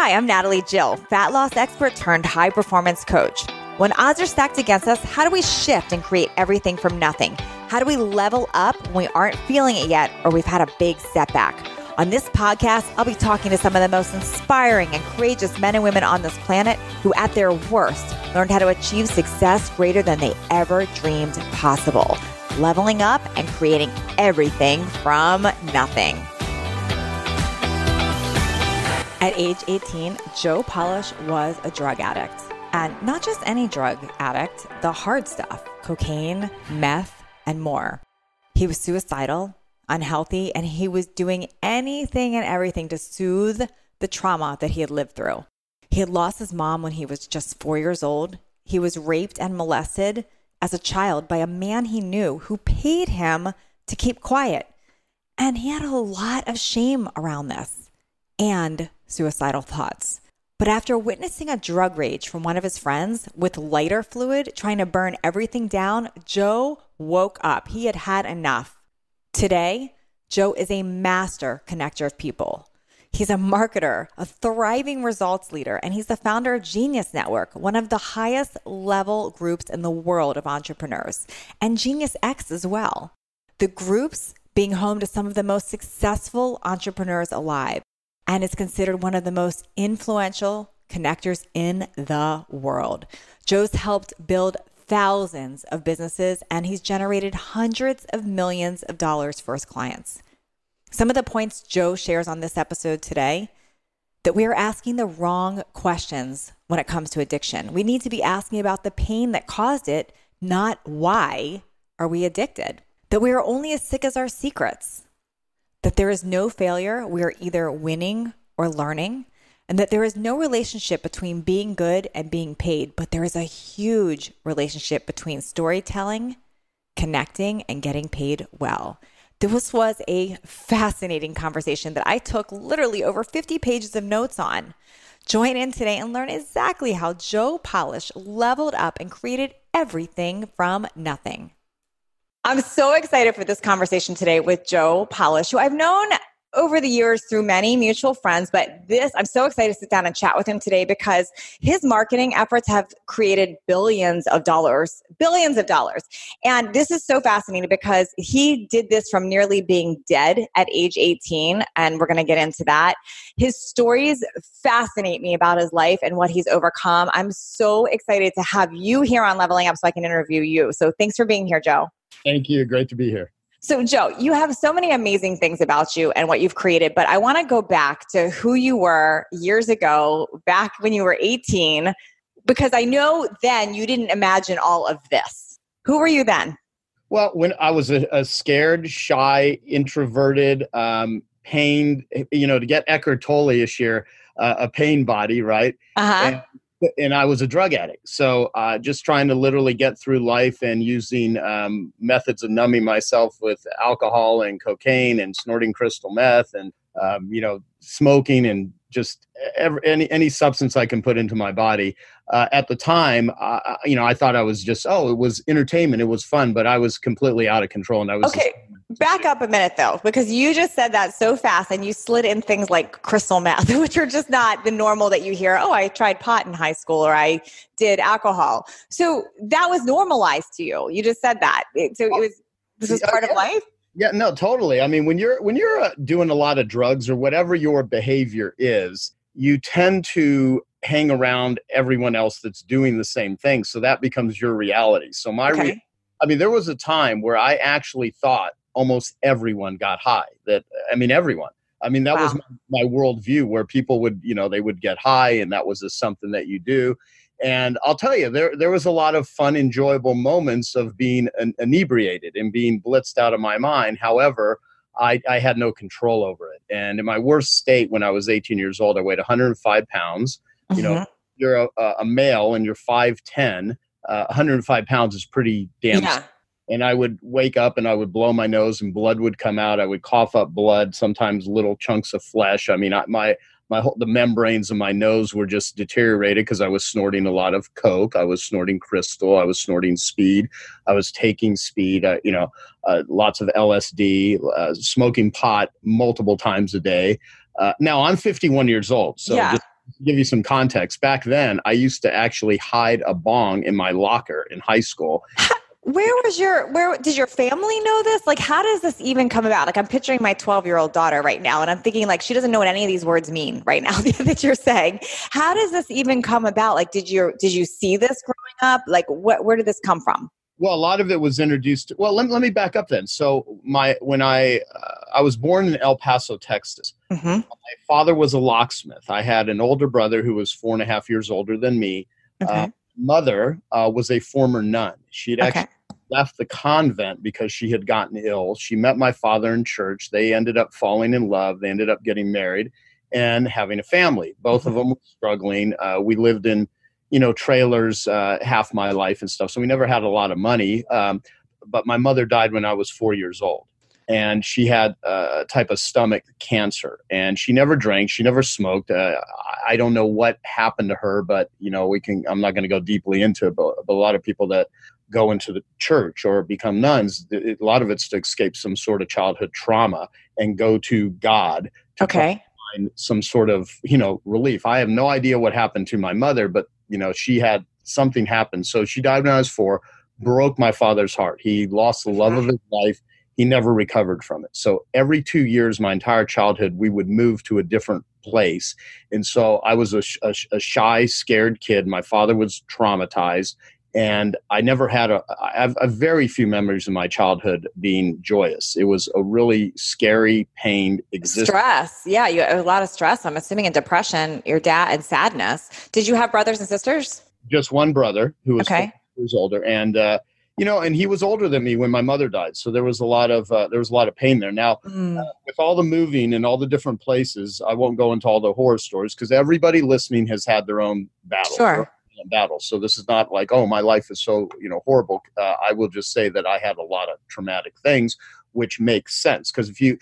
Hi, I'm Natalie Jill, fat loss expert turned high performance coach. When odds are stacked against us, how do we shift and create everything from nothing? How do we level up when we aren't feeling it yet or we've had a big setback? On this podcast, I'll be talking to some of the most inspiring and courageous men and women on this planet who, at their worst, learned how to achieve success greater than they ever dreamed possible, leveling up and creating everything from nothing. At age 18, Joe Polish was a drug addict. And not just any drug addict, the hard stuff, cocaine, meth, and more. He was suicidal, unhealthy, and he was doing anything and everything to soothe the trauma that he had lived through. He had lost his mom when he was just 4 years old. He was raped and molested as a child by a man he knew who paid him to keep quiet. And he had a lot of shame around this and suicidal thoughts. But after witnessing a drug rage from one of his friends with lighter fluid trying to burn everything down, Joe woke up. He had had enough. Today, Joe is a master connector of people. He's a marketer, a thriving results leader, and he's the founder of Genius Network, one of the highest level groups in the world of entrepreneurs, and GeniusX as well. The group's being home to some of the most successful entrepreneurs alive, and it's considered one of the most influential connectors in the world. Joe's helped build thousands of businesses, and he's generated hundreds of millions of dollars for his clients. Some of the points Joe shares on this episode today, that we are asking the wrong questions when it comes to addiction. We need to be asking about the pain that caused it, not why are we addicted. That we are only as sick as our secrets. That there is no failure, we are either winning or learning, and that there is no relationship between being good and being paid, but there is a huge relationship between storytelling, connecting, and getting paid well. This was a fascinating conversation that I took literally over 50 pages of notes on. Join in today and learn exactly how Joe Polish leveled up and created everything from nothing. I'm so excited for this conversation today with Joe Polish, who I've known over the years through many mutual friends, but I'm so excited to sit down and chat with him today because his marketing efforts have created billions of dollars. And this is so fascinating because he did this from nearly being dead at age 18, and we're going to get into that. His stories fascinate me about his life and what he's overcome. I'm so excited to have you here on Leveling Up so I can interview you. So thanks for being here, Joe. Thank you. Great to be here. So Joe, you have so many amazing things about you and what you've created, but I want to go back to who you were years ago, back when you were 18, because I know then you didn't imagine all of this. Who were you then? Well, when I was a scared, shy, introverted, pained, to get Eckhart Tolle-ish here, a pain body, right? Uh-huh. And I was a drug addict. So just trying to literally get through life and using methods of numbing myself with alcohol and cocaine and snorting crystal meth and, smoking and just any substance I can put into my body. At the time, I thought I was just, it was entertainment. It was fun, but I was completely out of control. And I was Back up a minute though, because you just said that so fast and you slid in things like crystal meth, which are just not the normal that you hear. Oh, I tried pot in high school or I did alcohol. So that was normalized to you. You just said that. So this was part of life? Yeah, no, totally. I mean, when you're doing a lot of drugs or whatever your behavior is, you tend to hang around everyone else that's doing the same thing. So that becomes your reality. So there was a time where I actually thought almost everyone got high. Everyone. That was my worldview where people would, they would get high and that was just something that you do. And I'll tell you, there was a lot of fun, enjoyable moments of being inebriated and being blitzed out of my mind. However, I had no control over it. And in my worst state, when I was 18 years old, I weighed 105 pounds. Mm-hmm. You're a male and you're 5'10", 105 pounds is pretty damn. Yeah. And I would wake up and I would blow my nose and blood would come out. I would cough up blood, sometimes little chunks of flesh. The membranes of my nose were just deteriorated because I was snorting a lot of coke. I was snorting crystal. I was snorting speed. I was taking speed. Lots of LSD, smoking pot multiple times a day. Now I'm 51 years old, so to give you some context, back then, I used to actually hide a bong in my locker in high school. Where did your family know this? Like, how does this even come about? Like, I'm picturing my 12-year-old daughter right now, and I'm thinking, like, she doesn't know what any of these words mean right now that you're saying. How does this even come about? Like, did you see this growing up? Like, where did this come from? Well, a lot of it was introduced. Well, let me back up then. So when I was born in El Paso, Texas. Mm-hmm. My father was a locksmith. I had an older brother who was 4.5 years older than me. Okay. Mother was a former nun. She had Okay. actually left the convent because she had gotten ill. She met my father in church. They ended up falling in love. They ended up getting married and having a family. Both of them were struggling. We lived in trailers half my life and stuff. So we never had a lot of money. But my mother died when I was 4 years old. And she had a type of stomach cancer. And she never drank. She never smoked. I don't know what happened to her, but, I'm not going to go deeply into it. But a lot of people that go into the church or become nuns, a lot of it's to escape some sort of childhood trauma and go to God to find some sort of, relief. I have no idea what happened to my mother, but, she had something happen. So she died when I was 4, broke my father's heart. He lost the love of his life. He never recovered from it. So every 2 years, my entire childhood, we would move to a different place. And so I was a shy, scared kid. My father was traumatized. And I never had I have a very few memories of my childhood being joyous. It was a really scary, pained existence. Stress. Yeah, you have a lot of stress. I'm assuming, and depression, your dad, and sadness. Did you have brothers and sisters? Just one brother who was 4 Okay. years older. And, and he was older than me when my mother died. So there was a lot of pain there. Now, with all the moving and all the different places, I won't go into all the horror stories because everybody listening has had their own battle. Sure. Battle. So this is not like, oh, my life is so, horrible. I will just say that I had a lot of traumatic things, which makes sense. Because if you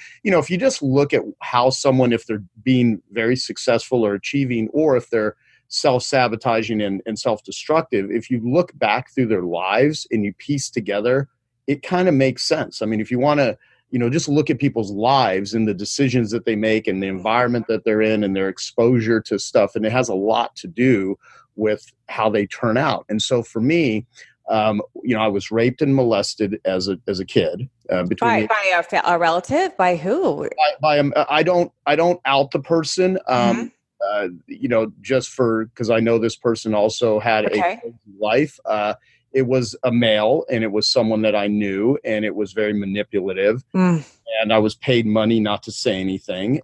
just look at how someone, if they're being very successful or achieving, or if they're self-sabotaging and self-destructive, if you look back through their lives and you piece together, it kind of makes sense. I mean, if you want to, just look at people's lives and the decisions that they make and the environment that they're in and their exposure to stuff, and it has a lot to do with how they turn out. And so for me, I was raped and molested as a kid. By a relative? By who? I don't out the person. Just because I know this person also had a crazy life. It was a male, and it was someone that I knew, and it was very manipulative. And I was paid money not to say anything.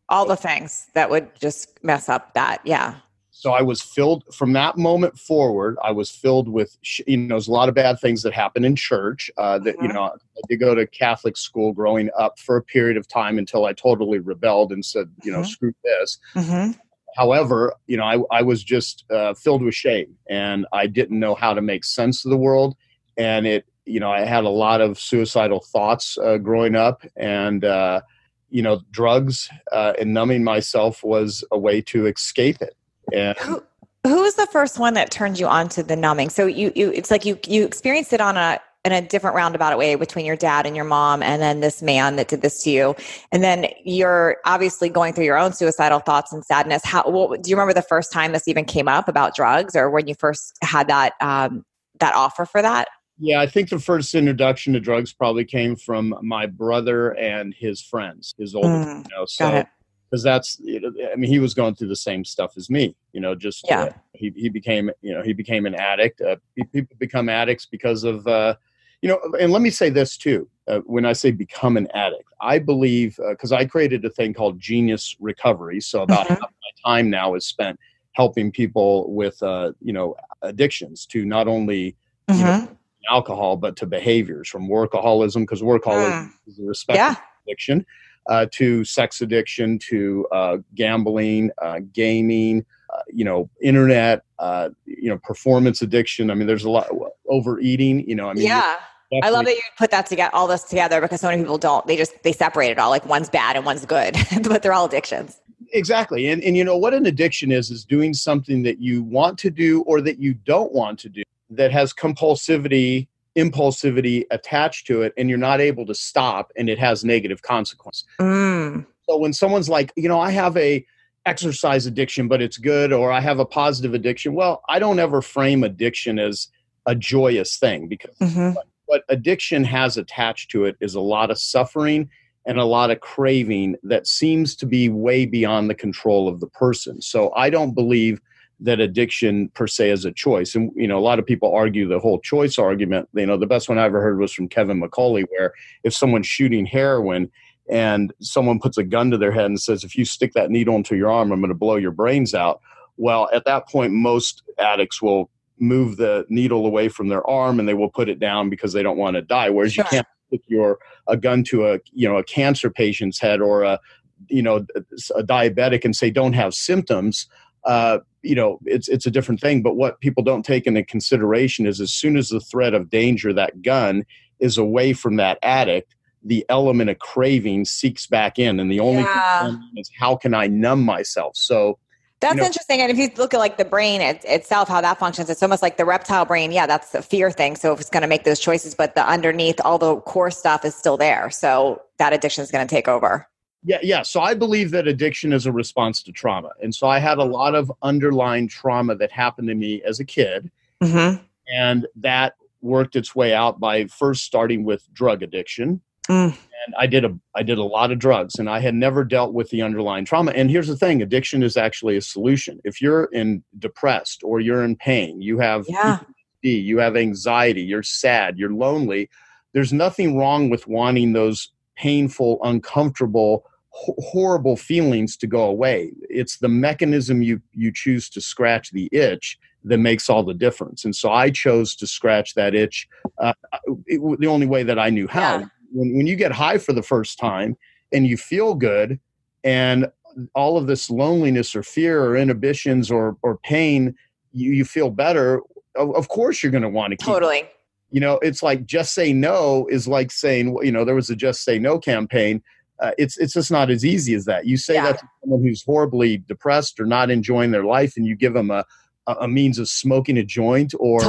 All the things that would just mess up that. Yeah. So I was filled from that moment forward. I was filled with, there's a lot of bad things that happen in church. I did go to Catholic school growing up for a period of time until I totally rebelled and said, screw this. However, I was just filled with shame, and I didn't know how to make sense of the world. And I had a lot of suicidal thoughts growing up, and, drugs and numbing myself was a way to escape it. And who was the first one that turned you on to the numbing? So it's like you experienced it in a different roundabout way between your dad and your mom, and then this man that did this to you. And then you're obviously going through your own suicidal thoughts and sadness. Do you remember the first time this even came up about drugs, or when you first had that offer for that? Yeah, I think the first introduction to drugs probably came from my brother and his friends, his older, Got it. Because that's, he was going through the same stuff as me, he became an addict. People become addicts because of, and let me say this too. When I say become an addict, I believe, because I created a thing called Genius Recovery. So about half my time now is spent helping people with, addictions to not only, alcohol, but to behaviors, from workaholism, because workaholism is a respective addiction, to sex addiction, to gambling, gaming, internet, performance addiction. I mean, there's a lot, overeating, I love that you put that together, all this together, because so many people don't. They separate it all, like one's bad and one's good, but they're all addictions. Exactly. And what an addiction is doing something that you want to do or that you don't want to do, that has impulsivity attached to it, and you're not able to stop, and it has negative consequence. So when someone's like, I have a exercise addiction, but it's good, or I have a positive addiction. Well, I don't ever frame addiction as a joyous thing, because what addiction has attached to it is a lot of suffering and a lot of craving that seems to be way beyond the control of the person. So I don't believe that addiction per se is a choice. And, a lot of people argue the whole choice argument. The best one I ever heard was from Kevin McCauley, where if someone's shooting heroin and someone puts a gun to their head and says, if you stick that needle into your arm, I'm going to blow your brains out. Well, at that point, most addicts will move the needle away from their arm and they will put it down because they don't want to die. Whereas you can't put a gun to a cancer patient's head or a diabetic and say, don't have symptoms. It's a different thing. But what people don't take into consideration is, as soon as the threat of danger, that gun, is away from that addict, the element of craving seeks back in. And the only thing is, how can I numb myself? So that's interesting. And if you look at the brain itself, how that functions, it's almost like the reptile brain. Yeah, that's the fear thing. So if it's going to make those choices, but the underneath, all the core stuff is still there. So that addiction is going to take over. Yeah. So I believe that addiction is a response to trauma. And so I had a lot of underlying trauma that happened to me as a kid. And that worked its way out by first starting with drug addiction. And I did a lot of drugs, and I had never dealt with the underlying trauma. And here's the thing, addiction is actually a solution. If you're depressed or you're in pain, you have PTSD, you have anxiety, you're sad, you're lonely, there's nothing wrong with wanting those painful, uncomfortable, horrible feelings to go away. It's the mechanism you choose to scratch the itch that makes all the difference. And so I chose to scratch that itch the only way that I knew how. When you get high for the first time and you feel good, and all of this loneliness or fear or inhibitions or pain, you feel better, of course you're going to want to keep totally. It's like Just Say No is like saying, there was a Just Say No campaign. It's just not as easy as that. You say that to someone who's horribly depressed or not enjoying their life, and you give them a means of smoking a joint or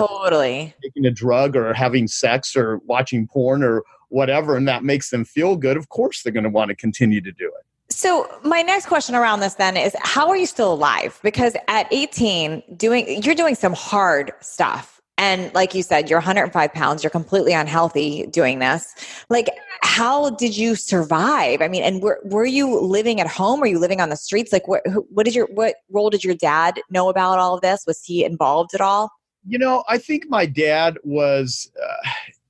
taking a drug or having sex or watching porn or whatever, and that makes them feel good. Of course, they're going to want to continue to do it. So my next question around this then is, how are you still alive? Because at 18, you're doing some hard stuff. And like you said, you're 105 pounds, you're completely unhealthy doing this. How did you survive? I mean, and were you living at home? Were you living on the streets? What role did your dad know about all of this? Was he involved at all? I think my dad was,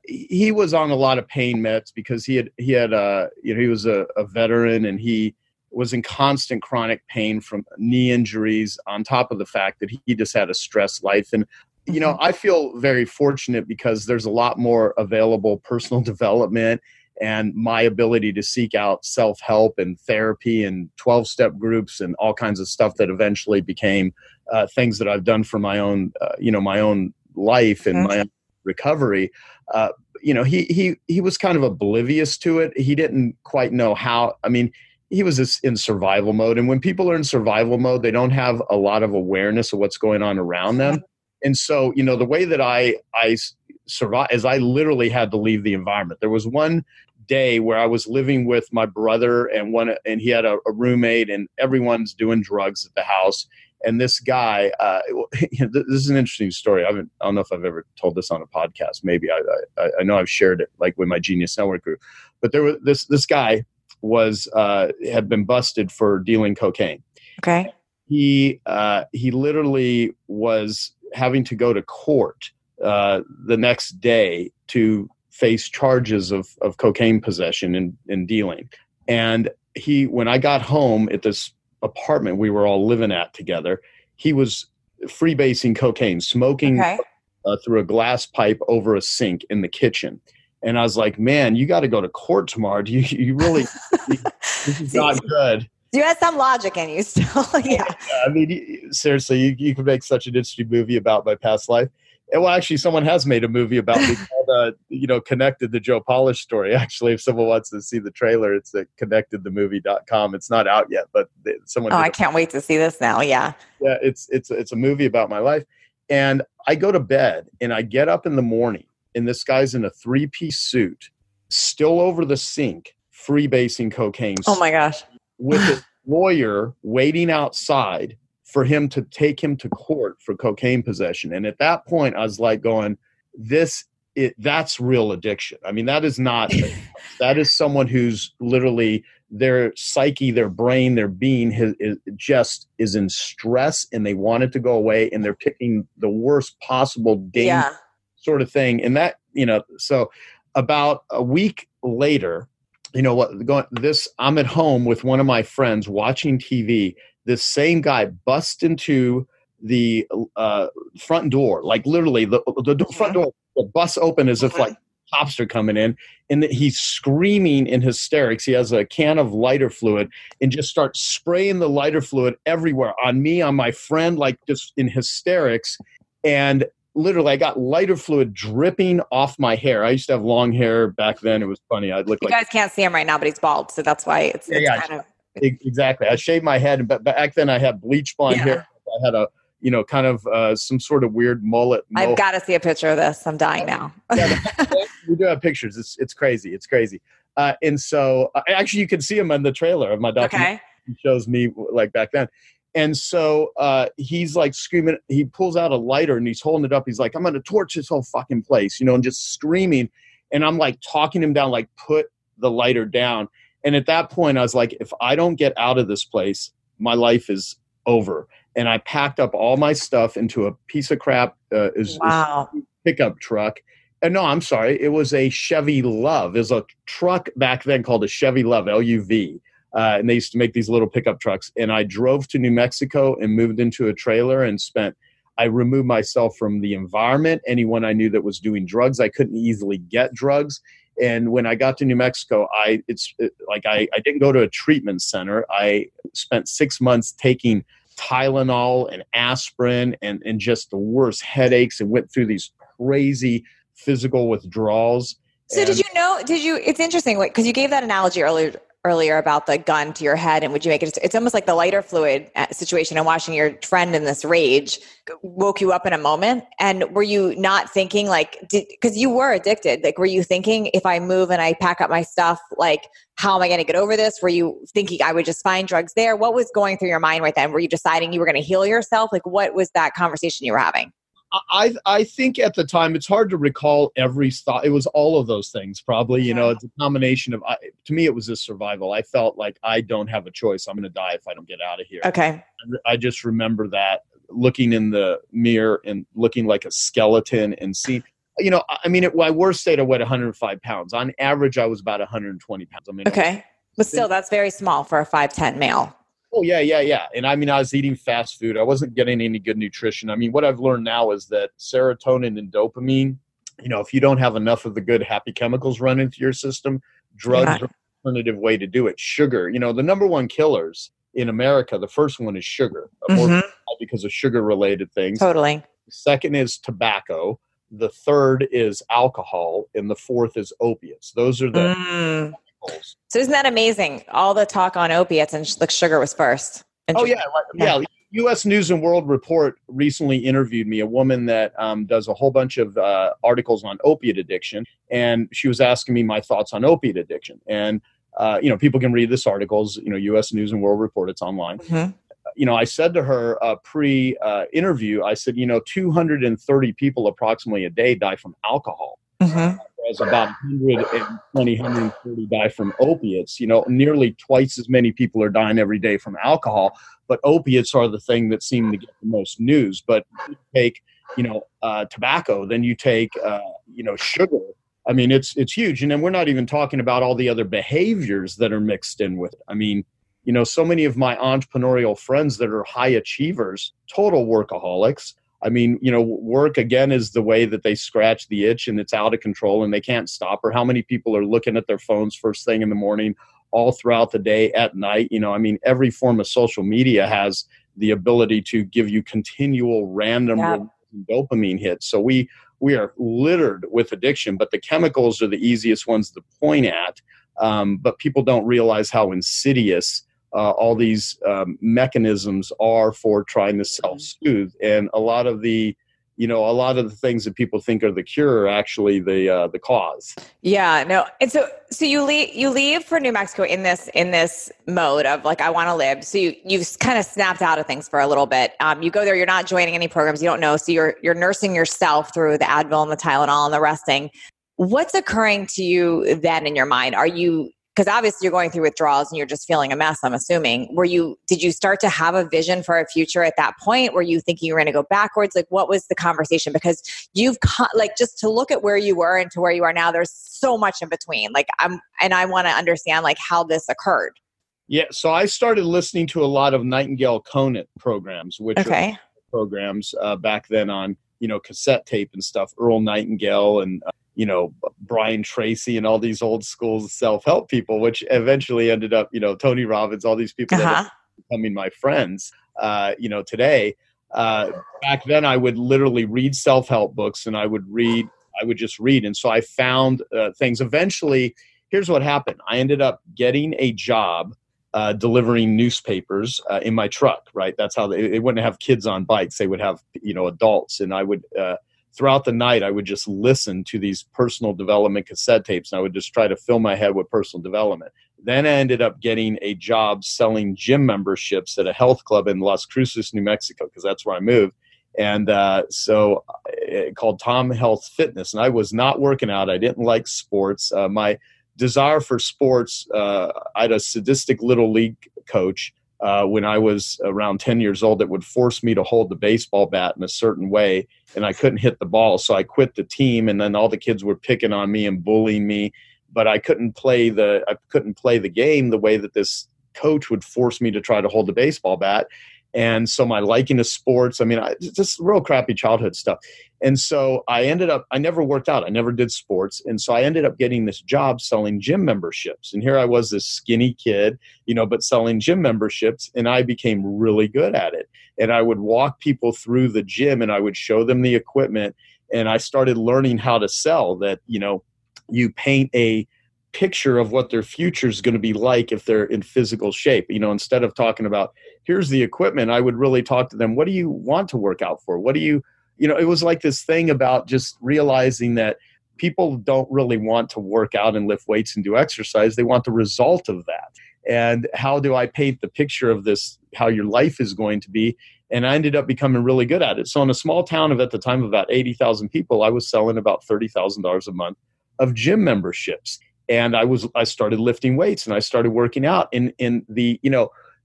he was on a lot of pain meds because he was a veteran, and he was in constant chronic pain from knee injuries, on top of the fact that he just had a stressed life. And I feel very fortunate because there's a lot more available personal development, and my ability to seek out self-help and therapy and 12-step groups and all kinds of stuff that eventually became things that I've done for my own, my own life and my own recovery. He was kind of oblivious to it. He didn't quite know how. I mean, he was just in survival mode. And when people are in survival mode, they don't have a lot of awareness of what's going on around them. And so, the way that I survived is I literally had to leave the environment. There was one day where I was living with my brother and he had a roommate, and everyone's doing drugs at the house. And this guy, this is an interesting story. I don't know if I've ever told this on a podcast. Maybe I know I've shared it with my Genius Network group. But there was this guy had been busted for dealing cocaine. Okay. He literally was having to go to court the next day to face charges of cocaine possession and dealing. And when I got home at this apartment we were all living at together, he was freebasing cocaine, smoking through a glass pipe over a sink in the kitchen. And I was like, man, you got to go to court tomorrow. Do you really, this is not good. You had some logic in you still. Yeah. I mean, seriously, you could make such an interesting movie about my past life. And well, actually, someone has made a movie about me called, Connected, the Joe Polish story. Actually, if someone wants to see the trailer, it's at connectedthemovie.com. It's not out yet, but someone. Oh, I can't wait to see this now. Yeah. Yeah, it's a movie about my life. And I go to bed and I get up in the morning, and this guy's in a 3-piece suit, still over the sink, freebasing cocaine. Oh my gosh. With lawyer waiting outside for him to take him to court for cocaine possession. And at that point, I was like going, that's real addiction. I mean, that is not, that is someone who's literally their psyche, their brain, their being is in stress and they want it to go away and they're picking the worst possible danger sort of thing. And that, so about a week later, I'm at home with one of my friends watching TV. This same guy busts into the front door, like literally the front door, the bus open as if like cops are coming in, and he's screaming in hysterics. He has a can of lighter fluid and just starts spraying the lighter fluid everywhere on me, on my friend, like just in hysterics. And literally I got lighter fluid dripping off my hair. I used to have long hair back then. It was funny. I'd look you guys can't see him right now, but he's bald. So that's why it's kind of. Exactly. I shaved my head, but back then I had bleach blonde hair. I had a, kind of some sort of weird mullet. I've got to see a picture of this. I'm dying now. We do have pictures. It's crazy. It's crazy. And so actually you can see him in the trailer of my documentary. Okay. He shows me like back then. And so he's like screaming. He pulls out a lighter and he's holding it up. He's like, I'm going to torch this whole fucking place, and just screaming. And I'm like talking him down, like put the lighter down. And at that point I was like, if I don't get out of this place, my life is over. And I packed up all my stuff into a piece of crap pickup truck. And no, I'm sorry. It was a Chevy Love. It was a truck back then called a Chevy Love, LUV. And they used to make these little pickup trucks. And I drove to New Mexico and moved into a trailer and I removed myself from the environment. Anyone I knew that was doing drugs, I couldn't easily get drugs. And when I got to New Mexico, I didn't go to a treatment center. I spent 6 months taking Tylenol and aspirin and just the worst headaches and went through these crazy physical withdrawals. So it's interesting because you gave that analogy earlier about the gun to your head and would you make it, it's almost like the lighter fluid situation and watching your friend in this rage woke you up in a moment. And were you not thinking because you were addicted, were you thinking if I move and I pack up my stuff, how am I going to get over this? Were you thinking I would just find drugs there? What was going through your mind right then? Were you deciding you were going to heal yourself? What was that conversation you were having? I think at the time, it's hard to recall every thought. It was all of those things, probably. It's a combination of, to me, it was a survival. I felt like I don't have a choice. I'm going to die if I don't get out of here. Okay. I just remember that looking in the mirror and looking like a skeleton and seeing, my worst state, I weighed 105 pounds. On average, I was about 120 pounds. Okay. But still, that's very small for a 5'10" male. Oh, yeah. And I was eating fast food. I wasn't getting any good nutrition. What I've learned now is that serotonin and dopamine, if you don't have enough of the good happy chemicals run into your system, drugs are an alternative way to do it. Sugar, the number one killers in America, the first one is sugar, because of sugar-related things. Totally. The second is tobacco. The third is alcohol. And the fourth is opiates. Those are the... So isn't that amazing? All the talk on opiates and sugar was first. Oh, yeah. U.S. News and World Report recently interviewed me, a woman that does a whole bunch of articles on opiate addiction. And she was asking me my thoughts on opiate addiction. And, people can read this articles, U.S. News and World Report, it's online. Mm-hmm. I said to her pre-interview, I said, 230 people approximately a day die from alcohol. Mm-hmm. Whereas about 130 die from opiates. Nearly twice as many people are dying every day from alcohol, but opiates are the thing that seem to get the most news. But you take, tobacco, then you take, sugar. It's huge. And then we're not even talking about all the other behaviors that are mixed in with it. So many of my entrepreneurial friends that are high achievers, total workaholics. Work again is the way that they scratch the itch and it's out of control and they can't stop. Or how many people are looking at their phones first thing in the morning, all throughout the day, at night. Every form of social media has the ability to give you continual random dopamine hits. So we are littered with addiction, but the chemicals are the easiest ones to point at. But people don't realize how insidious all these mechanisms are for trying to self-soothe. And a lot of the, a lot of the things that people think are the cure are actually the cause. Yeah, no. And so you leave for New Mexico in this mode of like, I want to live. So you've kind of snapped out of things for a little bit. You go there, you're not joining any programs, you don't know. So you're nursing yourself through the Advil and the Tylenol and the resting. What's occurring to you then in your mind? Because obviously you're going through withdrawals and you're just feeling a mess, I'm assuming. Did you start to have a vision for a future at that point? Were you thinking you were going to go backwards? Like, what was the conversation? Because just to look at where you were and to where you are now, there's so much in between. Like I want to understand like how this occurred. Yeah. So I started listening to a lot of Nightingale Conant programs, which are programs back then on, cassette tape and stuff, Earl Nightingale and, Brian Tracy and all these old school self-help people, which eventually ended up, Tony Robbins, all these people that are becoming my friends, today. Back then I would literally read self-help books and I would just read. And so I found things. Eventually, here's what happened. I ended up getting a job delivering newspapers in my truck, right? That's how they wouldn't have kids on bikes. They would have, adults. And I would, throughout the night, I would just listen to these personal development cassette tapes. And I would just try to fill my head with personal development. Then I ended up getting a job selling gym memberships at a health club in Las Cruces, New Mexico, because that's where I moved. And so called Tom Health Fitness. And I was not working out. I didn't like sports. My desire for sports, I had a sadistic little league coach when I was around 10 years old that would force me to hold the baseball bat in a certain way, and I couldn't hit the ball. So I quit the team, and then all the kids were picking on me and bullying me, but I couldn't play the game the way that this coach would force me to try to hold the baseball bat. And so my liking to sports, just real crappy childhood stuff. And so I never worked out. I never did sports. And so I ended up getting this job selling gym memberships. And here I was, this skinny kid, but selling gym memberships. And I became really good at it. And I would walk people through the gym and I would show them the equipment. And I started learning how to sell that, you paint a picture of what their future is going to be like if they're in physical shape. Instead of talking about, here's the equipment, I would really talk to them. What do you want to work out for? What do you, it was like this thing about just realizing that people don't really want to work out and lift weights and do exercise. They want the result of that. And how do I paint the picture of this, how your life is going to be? And I ended up becoming really good at it. So in a small town of, at the time, about 80,000 people, I was selling about $30,000 a month of gym memberships. And I started lifting weights and I started working out. And the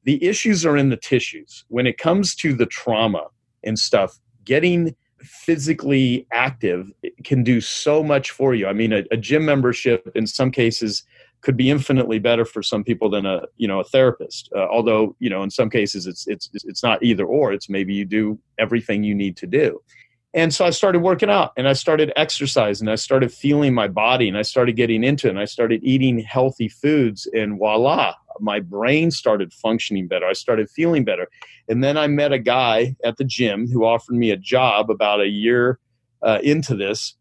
issues are in the tissues. When it comes to the trauma and stuff, getting physically active can do so much for you. A gym membership in some cases could be infinitely better for some people than a therapist. Although, in some cases it's not either or. It's maybe you do everything you need to do. And so I started working out and I started exercising. I started feeling my body and I started getting into it. And I started eating healthy foods and voila, my brain started functioning better. I started feeling better. And then I met a guy at the gym who offered me a job about a year into this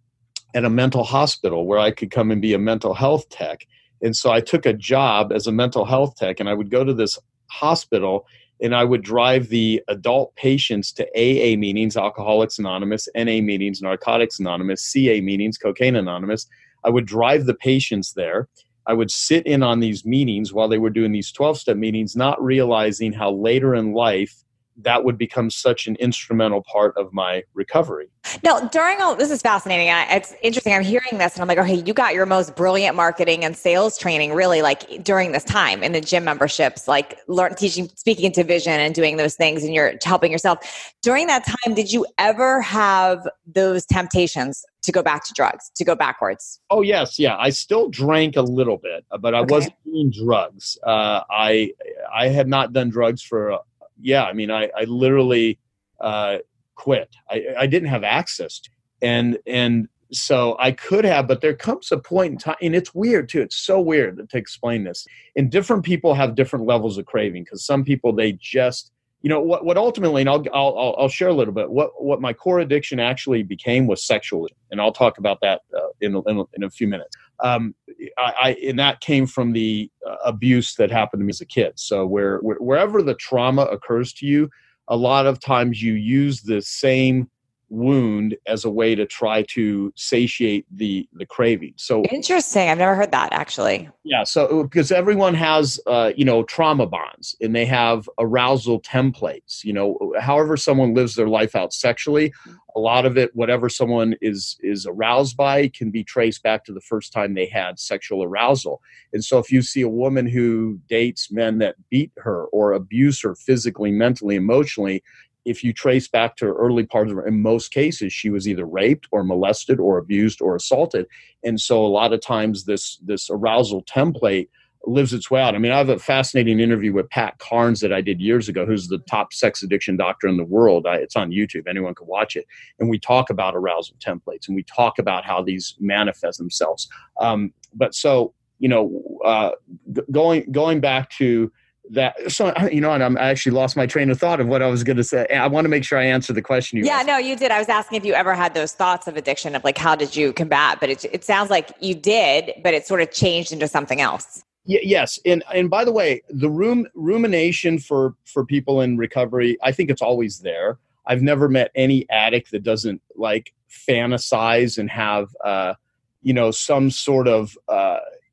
at a mental hospital where I could come and be a mental health tech. And so I took a job as a mental health tech and I would go to this hospital and I would drive the adult patients to AA meetings, Alcoholics Anonymous, NA meetings, Narcotics Anonymous, CA meetings, Cocaine Anonymous. I would drive the patients there. I would sit in on these meetings while they were doing these 12-step meetings, not realizing how later in life that would become such an instrumental part of my recovery. Now, this is fascinating. It's interesting. I'm hearing this and I'm like, okay, you got your most brilliant marketing and sales training really like during this time in the gym memberships, like speaking to vision and doing those things and you're helping yourself. During that time, did you ever have those temptations to go back to drugs, to go backwards? Oh, yes. Yeah. I still drank a little bit, but I wasn't doing drugs. I had not done drugs for I literally quit. I didn't have access to it. And so I could have, but there comes a point in time, and it's weird too. It's so weird to explain this. And different people have different levels of craving because some people, they just, what ultimately, and I'll share a little bit, what my core addiction actually became was sexual. And I'll talk about that in a few minutes. And that came from the abuse that happened to me as a kid. So wherever the trauma occurs to you, a lot of times you use the same wound as a way to try to satiate the craving. So interesting. I've never heard that, actually. yeah. So because everyone has, trauma bonds, and they have arousal templates, however someone lives their life out sexually, a lot of it, whatever someone is aroused by, can be traced back to the first time they had sexual arousal. And so if you see a woman who dates men that beat her or abuse her physically, mentally, emotionally, if you trace back to her early parts of her, in most cases, she was either raped or molested or abused or assaulted. And so a lot of times this arousal template lives its way out. I mean, I have a fascinating interview with Pat Carnes that I did years ago, who's the top sex addiction doctor in the world. It's on YouTube. Anyone can watch it. And we talk about arousal templates, and we talk about how these manifest themselves. Going back to that, so and I actually lost my train of thought of what I was going to say. I want to make sure I answer the question you asked. No, you did. I was asking if you ever had those thoughts of addiction, of like, how did you combat? But it sounds like you did, but it sort of changed into something else. Yes. And by the way, the rumination for people in recovery, I think it's always there. I've never met any addict that doesn't like fantasize and have, some sort of,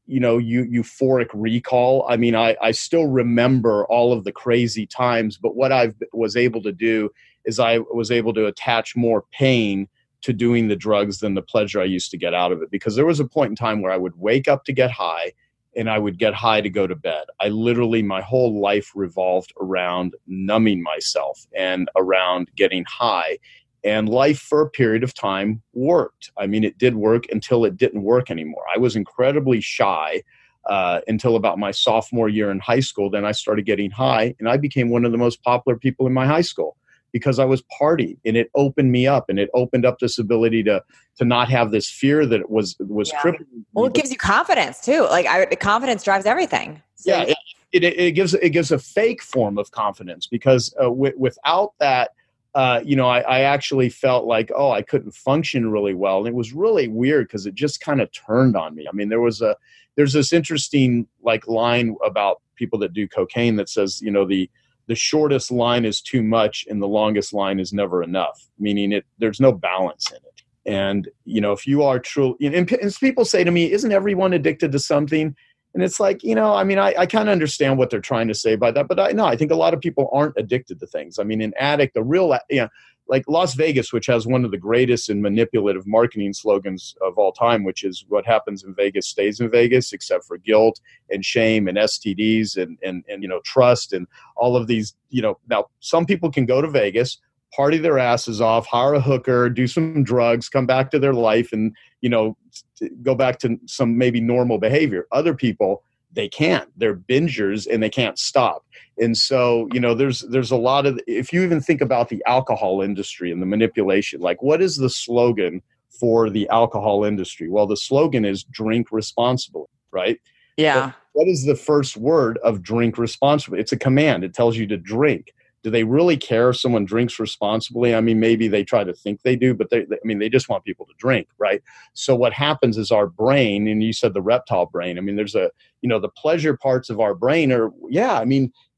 euphoric recall. I mean, I still remember all of the crazy times, but what I was able to do is I was able to attach more pain to doing the drugs than the pleasure I used to get out of it. Because there was a point in time where I would wake up to get high, and I would get high to go to bed. My whole life revolved around numbing myself and around getting high. And life for a period of time worked. I mean, it did work until it didn't work anymore. I was incredibly shy until about my sophomore year in high school. Then I started getting high, and I became one of the most popular people in my high school because I was partying, and it opened me up, and it opened up this ability to not have this fear that was crippling me. Well, it gives you confidence too. Like the confidence drives everything. So yeah, it gives a fake form of confidence because without that, I actually felt like, I couldn't function really well. And it was really weird because it just kind of turned on me. I mean, there's this interesting line about people that do cocaine that says, the shortest line is too much and the longest line is never enough, meaning there's no balance in it. And, if you are true, and people say to me, isn't everyone addicted to something? And it's like, I kind of understand what they're trying to say by that, but I think a lot of people aren't addicted to things. I mean, an addict, like Las Vegas, which has one of the greatest and manipulative marketing slogans of all time, which is what happens in Vegas stays in Vegas, except for guilt and shame and STDs and trust and all of these, now some people can go to Vegas, party their asses off, hire a hooker, do some drugs, come back to their life and, go back to some maybe normal behavior. Other people, they can't. They're bingers and they can't stop. And so, there's a lot of, if you even think about the alcohol industry and the manipulation, like what is the slogan for the alcohol industry? Well, the slogan is drink responsibly, right? Yeah. But what is the first word of drink responsibly? It's a command. It tells you to drink. Do they really care if someone drinks responsibly? I mean, maybe they try to think they do, but they just want people to drink, right? So what happens is our brain, and you said the reptile brain, I mean, there's the pleasure parts of our brain are,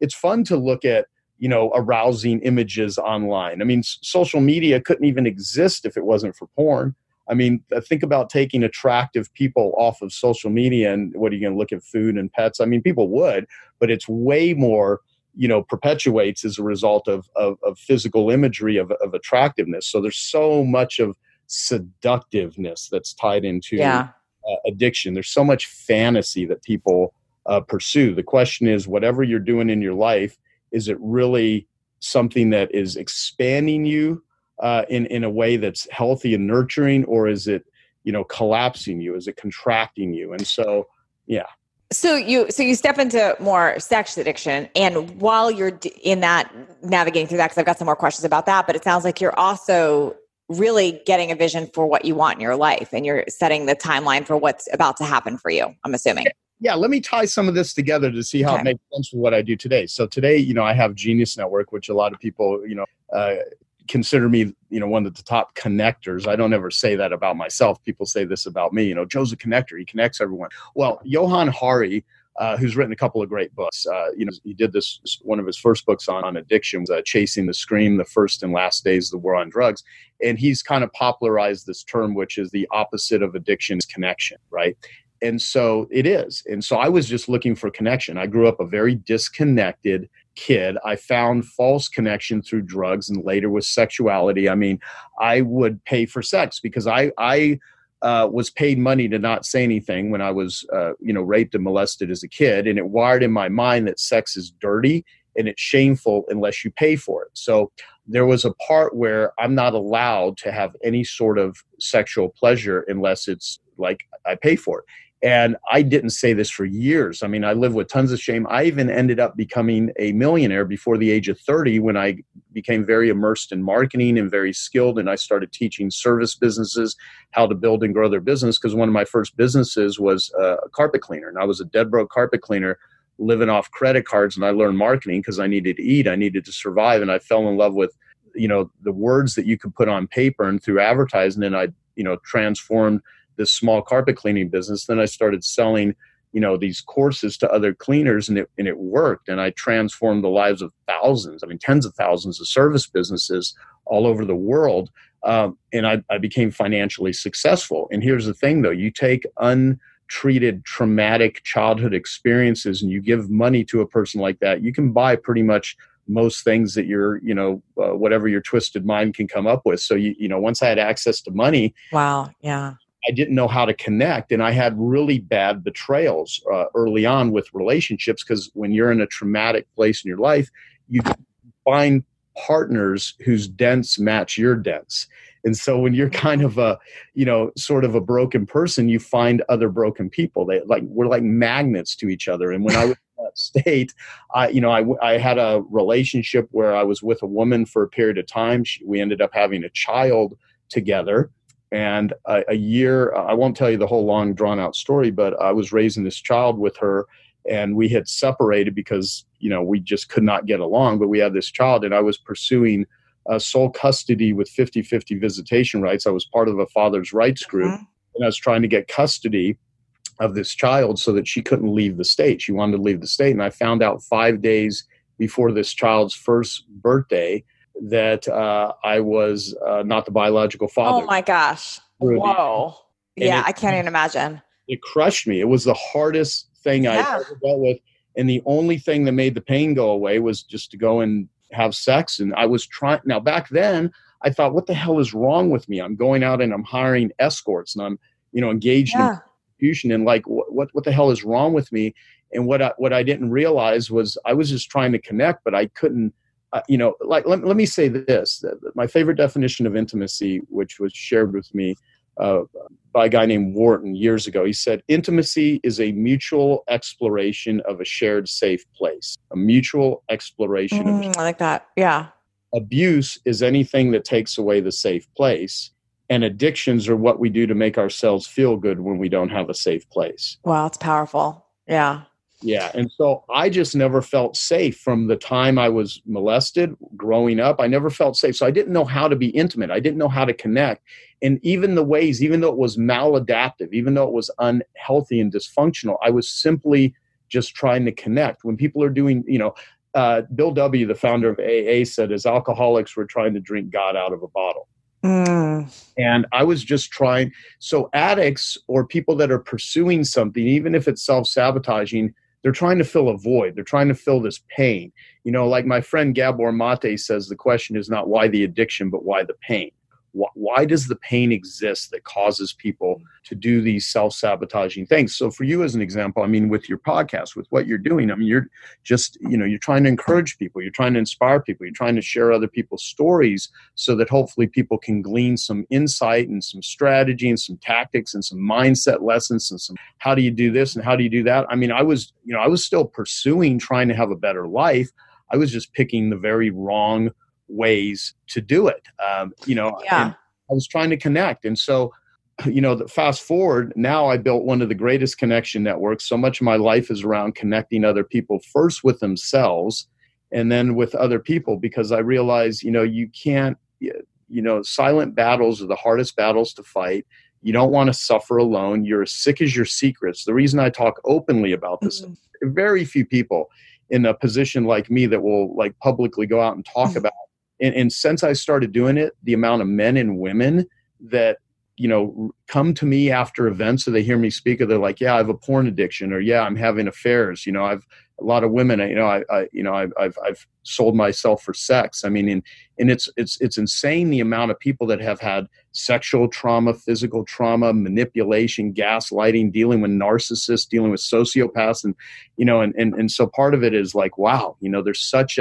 it's fun to look at, arousing images online. I mean, social media couldn't even exist if it wasn't for porn. I mean, think about taking attractive people off of social media and what are you going to look at food and pets? I mean, people would, but it's way more perpetuates as a result of physical imagery of attractiveness. So there's so much of seductiveness that's tied into addiction. There's so much fantasy that people pursue. The question is, whatever you're doing in your life, is it really something that is expanding you in a way that's healthy and nurturing, or is it, collapsing you? Is it contracting you? And so, yeah. So you step into more sex addiction, and while you're in that, navigating through that, because I've got some more questions about that, but it sounds like you're also really getting a vision for what you want in your life, and you're setting the timeline for what's about to happen for you, I'm assuming. Yeah, let me tie some of this together to see how it makes sense for what I do today. So today, I have Genius Network, which a lot of people, consider me, one of the top connectors. I don't ever say that about myself. People say this about me, Joe's a connector. He connects everyone. Well, Johann Hari, who's written a couple of great books. He did this, one of his first books on addiction was Chasing the Scream, the First and Last Days of the War on Drugs. And he's kind of popularized this term, which is the opposite of addiction is connection, right? And so it is. And so I was just looking for connection. I grew up a very disconnected kid. I found false connection through drugs and later with sexuality. I mean, I would pay for sex because I was paid money to not say anything when I was, raped and molested as a kid. And it wired in my mind that sex is dirty and it's shameful unless you pay for it. So there was a part where I'm not allowed to have any sort of sexual pleasure unless it's like I pay for it. And I didn't say this for years. I mean, I lived with tons of shame. I even ended up becoming a millionaire before the age of 30 when I became very immersed in marketing and very skilled. And I started teaching service businesses how to build and grow their business because one of my first businesses was a carpet cleaner. And I was a dead broke carpet cleaner living off credit cards. And I learned marketing because I needed to eat. I needed to survive. And I fell in love with, the words that you could put on paper and through advertising. And I, transformed this small carpet cleaning business. Then I started selling, these courses to other cleaners and it worked. And I transformed the lives of thousands, tens of thousands of service businesses all over the world. And I became financially successful. And here's the thing though, you take untreated traumatic childhood experiences and you give money to a person like that, you can buy pretty much most things that your, whatever your twisted mind can come up with. So, once I had access to money. Wow. Yeah. I didn't know how to connect. And I had really bad betrayals early on with relationships because when you're in a traumatic place in your life, you find partners whose dents match your dents. And so when you're kind of a, sort of a broken person, you find other broken people. We're like magnets to each other. And when I was in that state, I had a relationship where I was with a woman for a period of time. We ended up having a child together. And a year, I won't tell you the whole long drawn out story, but I was raising this child with her and we had separated because, we just could not get along, but we had this child and I was pursuing sole custody with 50-50 visitation rights. I was part of a father's rights group and I was trying to get custody of this child so that she couldn't leave the state. She wanted to leave the state. And I found out 5 days before this child's first birthday that I was not the biological father. Oh my gosh. Whoa. Yeah, I can't even imagine. It crushed me. It was the hardest thing I ever dealt with. And the only thing that made the pain go away was just to go and have sex. And I was trying. Now, back then, I thought, what the hell is wrong with me? I'm going out and I'm hiring escorts and I'm, engaged in prostitution. And like, what the hell is wrong with me? And what I didn't realize was I was just trying to connect, but I couldn't. Let me say this, my favorite definition of intimacy, which was shared with me by a guy named Wharton years ago. He said, intimacy is a mutual exploration of a shared safe place, a mutual exploration. I like that. Yeah. Abuse is anything that takes away the safe place. And addictions are what we do to make ourselves feel good when we don't have a safe place. Wow, it's powerful. Yeah. Yeah. And so I just never felt safe from the time I was molested growing up. I never felt safe. So I didn't know how to be intimate. I didn't know how to connect. And even the ways, even though it was maladaptive, even though it was unhealthy and dysfunctional, I was simply just trying to connect. When people are doing, Bill W., the founder of AA, said, as alcoholics, we're trying to drink God out of a bottle. And I was just trying. So addicts or people that are pursuing something, even if it's self-sabotaging, they're trying to fill a void. They're trying to fill this pain. Like my friend Gabor Mate says, the question is not why the addiction, but why the pain. Why does the pain exist that causes people to do these self-sabotaging things? So for you as an example, with your podcast, with what you're doing, you're just, you're trying to encourage people. You're trying to inspire people. You're trying to share other people's stories so that hopefully people can glean some insight and some strategy and some tactics and some mindset lessons and some, how do you do this and how do you do that? I was still pursuing trying to have a better life. I was just picking the very wrong ways to do it. And I was trying to connect. And so, fast forward, now I built one of the greatest connection networks. So much of my life is around connecting other people, first with themselves and then with other people, because I realize, you can't, silent battles are the hardest battles to fight. You don't want to suffer alone. You're as sick as your secrets. The reason I talk openly about this, very few people in a position like me that will like publicly go out and talk about. And since I started doing it, the amount of men and women that, come to me after events, so they hear me speak, or they're like, yeah, I have a porn addiction, or yeah, I'm having affairs. I've a lot of women, I've sold myself for sex. I mean, and it's insane the amount of people that have had sexual trauma, physical trauma, manipulation, gaslighting, dealing with narcissists, dealing with sociopaths. And so part of it is like, wow, there's such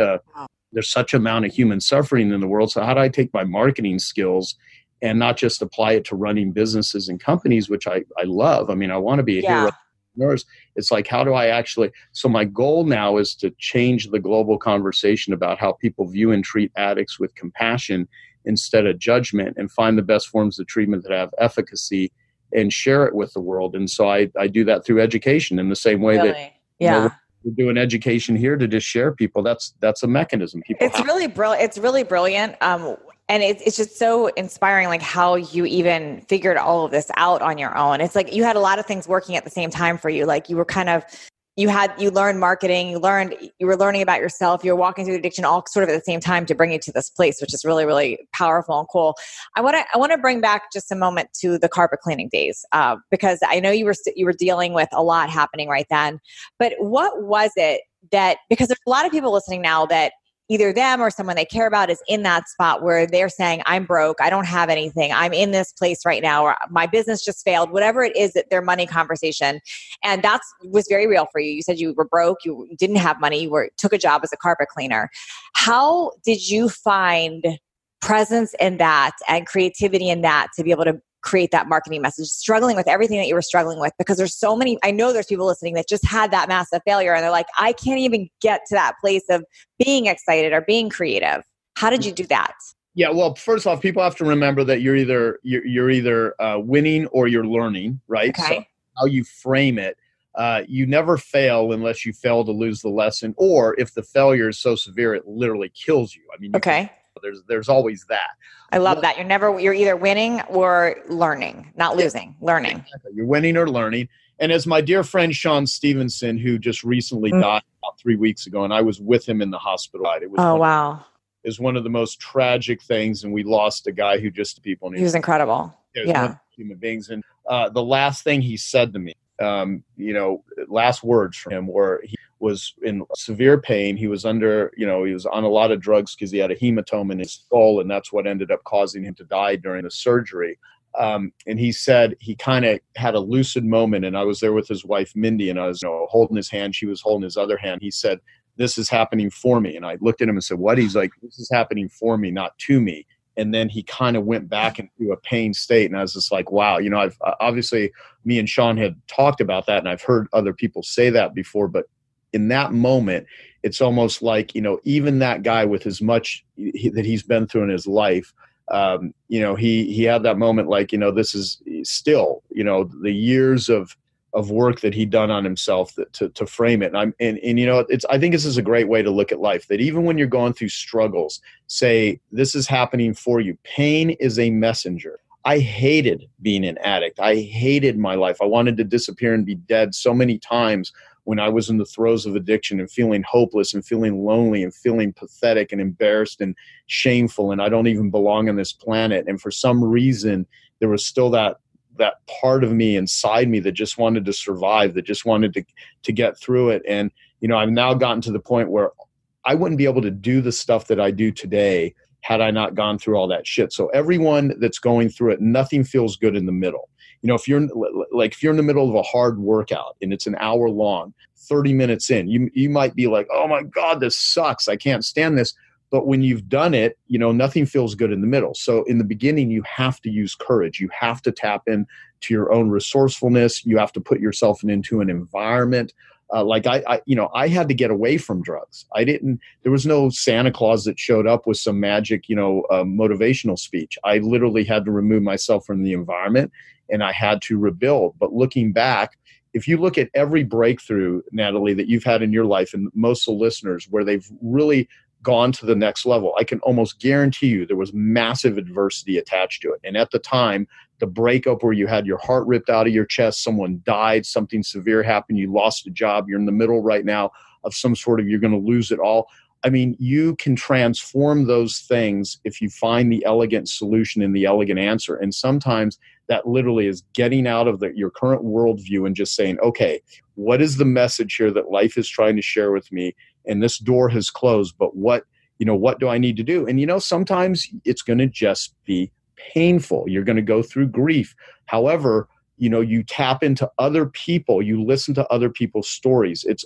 amount of human suffering in the world. So how do I take my marketing skills and not just apply it to running businesses and companies, which I love. I mean, I want to be a hero of entrepreneurs. It's like, how do I so my goal now is to change the global conversation about how people view and treat addicts with compassion instead of judgment, and find the best forms of treatment that have efficacy and share it with the world. And so I do that through education in the same way that we're doing education here to just share people. That's a mechanism. It's really brilliant. And it's just so inspiring, like how you even figured all of this out on your own. It's like you had a lot of things working at the same time for you. Like you were you learned marketing, you were learning about yourself, you were walking through addiction all sort of at the same time to bring you to this place, which is really, really powerful and cool. I want to bring back just a moment to the carpet cleaning days, because I know you were dealing with a lot happening right then. But what was it because there's a lot of people listening now that either them or someone they care about is in that spot where they're saying, I'm broke, I don't have anything, I'm in this place right now, or my business just failed, whatever it is, that their money conversation. And that was very real for you. You said you were broke, you didn't have money, you took a job as a carpet cleaner. How did you find presence in that and creativity in that to be able to create that marketing message, struggling with everything that you were struggling with? Because I know there's people listening that just had that massive failure and they're like, I can't even get to that place of being excited or being creative. How did you do that? Yeah, well, first off, people have to remember that you're either winning or you're learning, right? Okay. So how you frame it, you never fail unless you fail to lose the lesson, or if the failure is so severe it literally kills you. I mean, there's always that. I love that. You're either winning or learning, not losing, learning. Exactly. You're winning or learning. And as my dear friend Sean Stevenson, who just recently died about 3 weeks ago, and I was with him in the hospital. It was one of the most tragic things, and we lost a guy who just people. He was incredible. Human beings. And the last thing he said to me, last words from him were he was in severe pain. He was he was on a lot of drugs because he had a hematoma in his skull, and that's what ended up causing him to die during the surgery. And he said he kind of had a lucid moment, and I was there with his wife, Mindy, and I was holding his hand. She was holding his other hand. He said, "This is happening for me." And I looked at him and said, "What?" He's like, "This is happening for me, not to me." And then he kind of went back into a pain state. And I was just like, wow, I've obviously me and Sean had talked about that, and I've heard other people say that before, but in that moment, it's almost like, even that guy with as much that he's been through in his life, he had that moment like, this is still, the years of work that he'd done on himself to frame it. And I think this is a great way to look at life, that even when you're going through struggles, say, this is happening for you. Pain is a messenger. I hated being an addict. I hated my life. I wanted to disappear and be dead so many times when I was in the throes of addiction and feeling hopeless and feeling lonely and feeling pathetic and embarrassed and shameful, and I don't even belong on this planet. And for some reason, there was still that part of me inside me that just wanted to survive, that just wanted to get through it. And, I've now gotten to the point where I wouldn't be able to do the stuff that I do today had I not gone through all that shit. So everyone that's going through it, nothing feels good in the middle. If you're in the middle of a hard workout and it's an hour long, 30 minutes in, you might be like, oh my God, this sucks. I can't stand this. But when you've done it, nothing feels good in the middle. So in the beginning, you have to use courage. You have to tap into your own resourcefulness. You have to put yourself into an environment. I had to get away from drugs. There was no Santa Claus that showed up with some magic, motivational speech. I literally had to remove myself from the environment, and I had to rebuild. But looking back, if you look at every breakthrough, Natalie, that you've had in your life, and most of the listeners, where they've really gone to the next level. I can almost guarantee you there was massive adversity attached to it. And at the time, the breakup where you had your heart ripped out of your chest, someone died, something severe happened, you lost a job, you're in the middle right now of some sort of, you're going to lose it all. I mean, you can transform those things if you find the elegant solution and the elegant answer. And sometimes that literally is getting out of your current worldview and just saying, okay, what is the message here that life is trying to share with me? And this door has closed, but what do I need to do? And, sometimes it's going to just be painful. You're going to go through grief. However, you tap into other people, you listen to other people's stories. It's,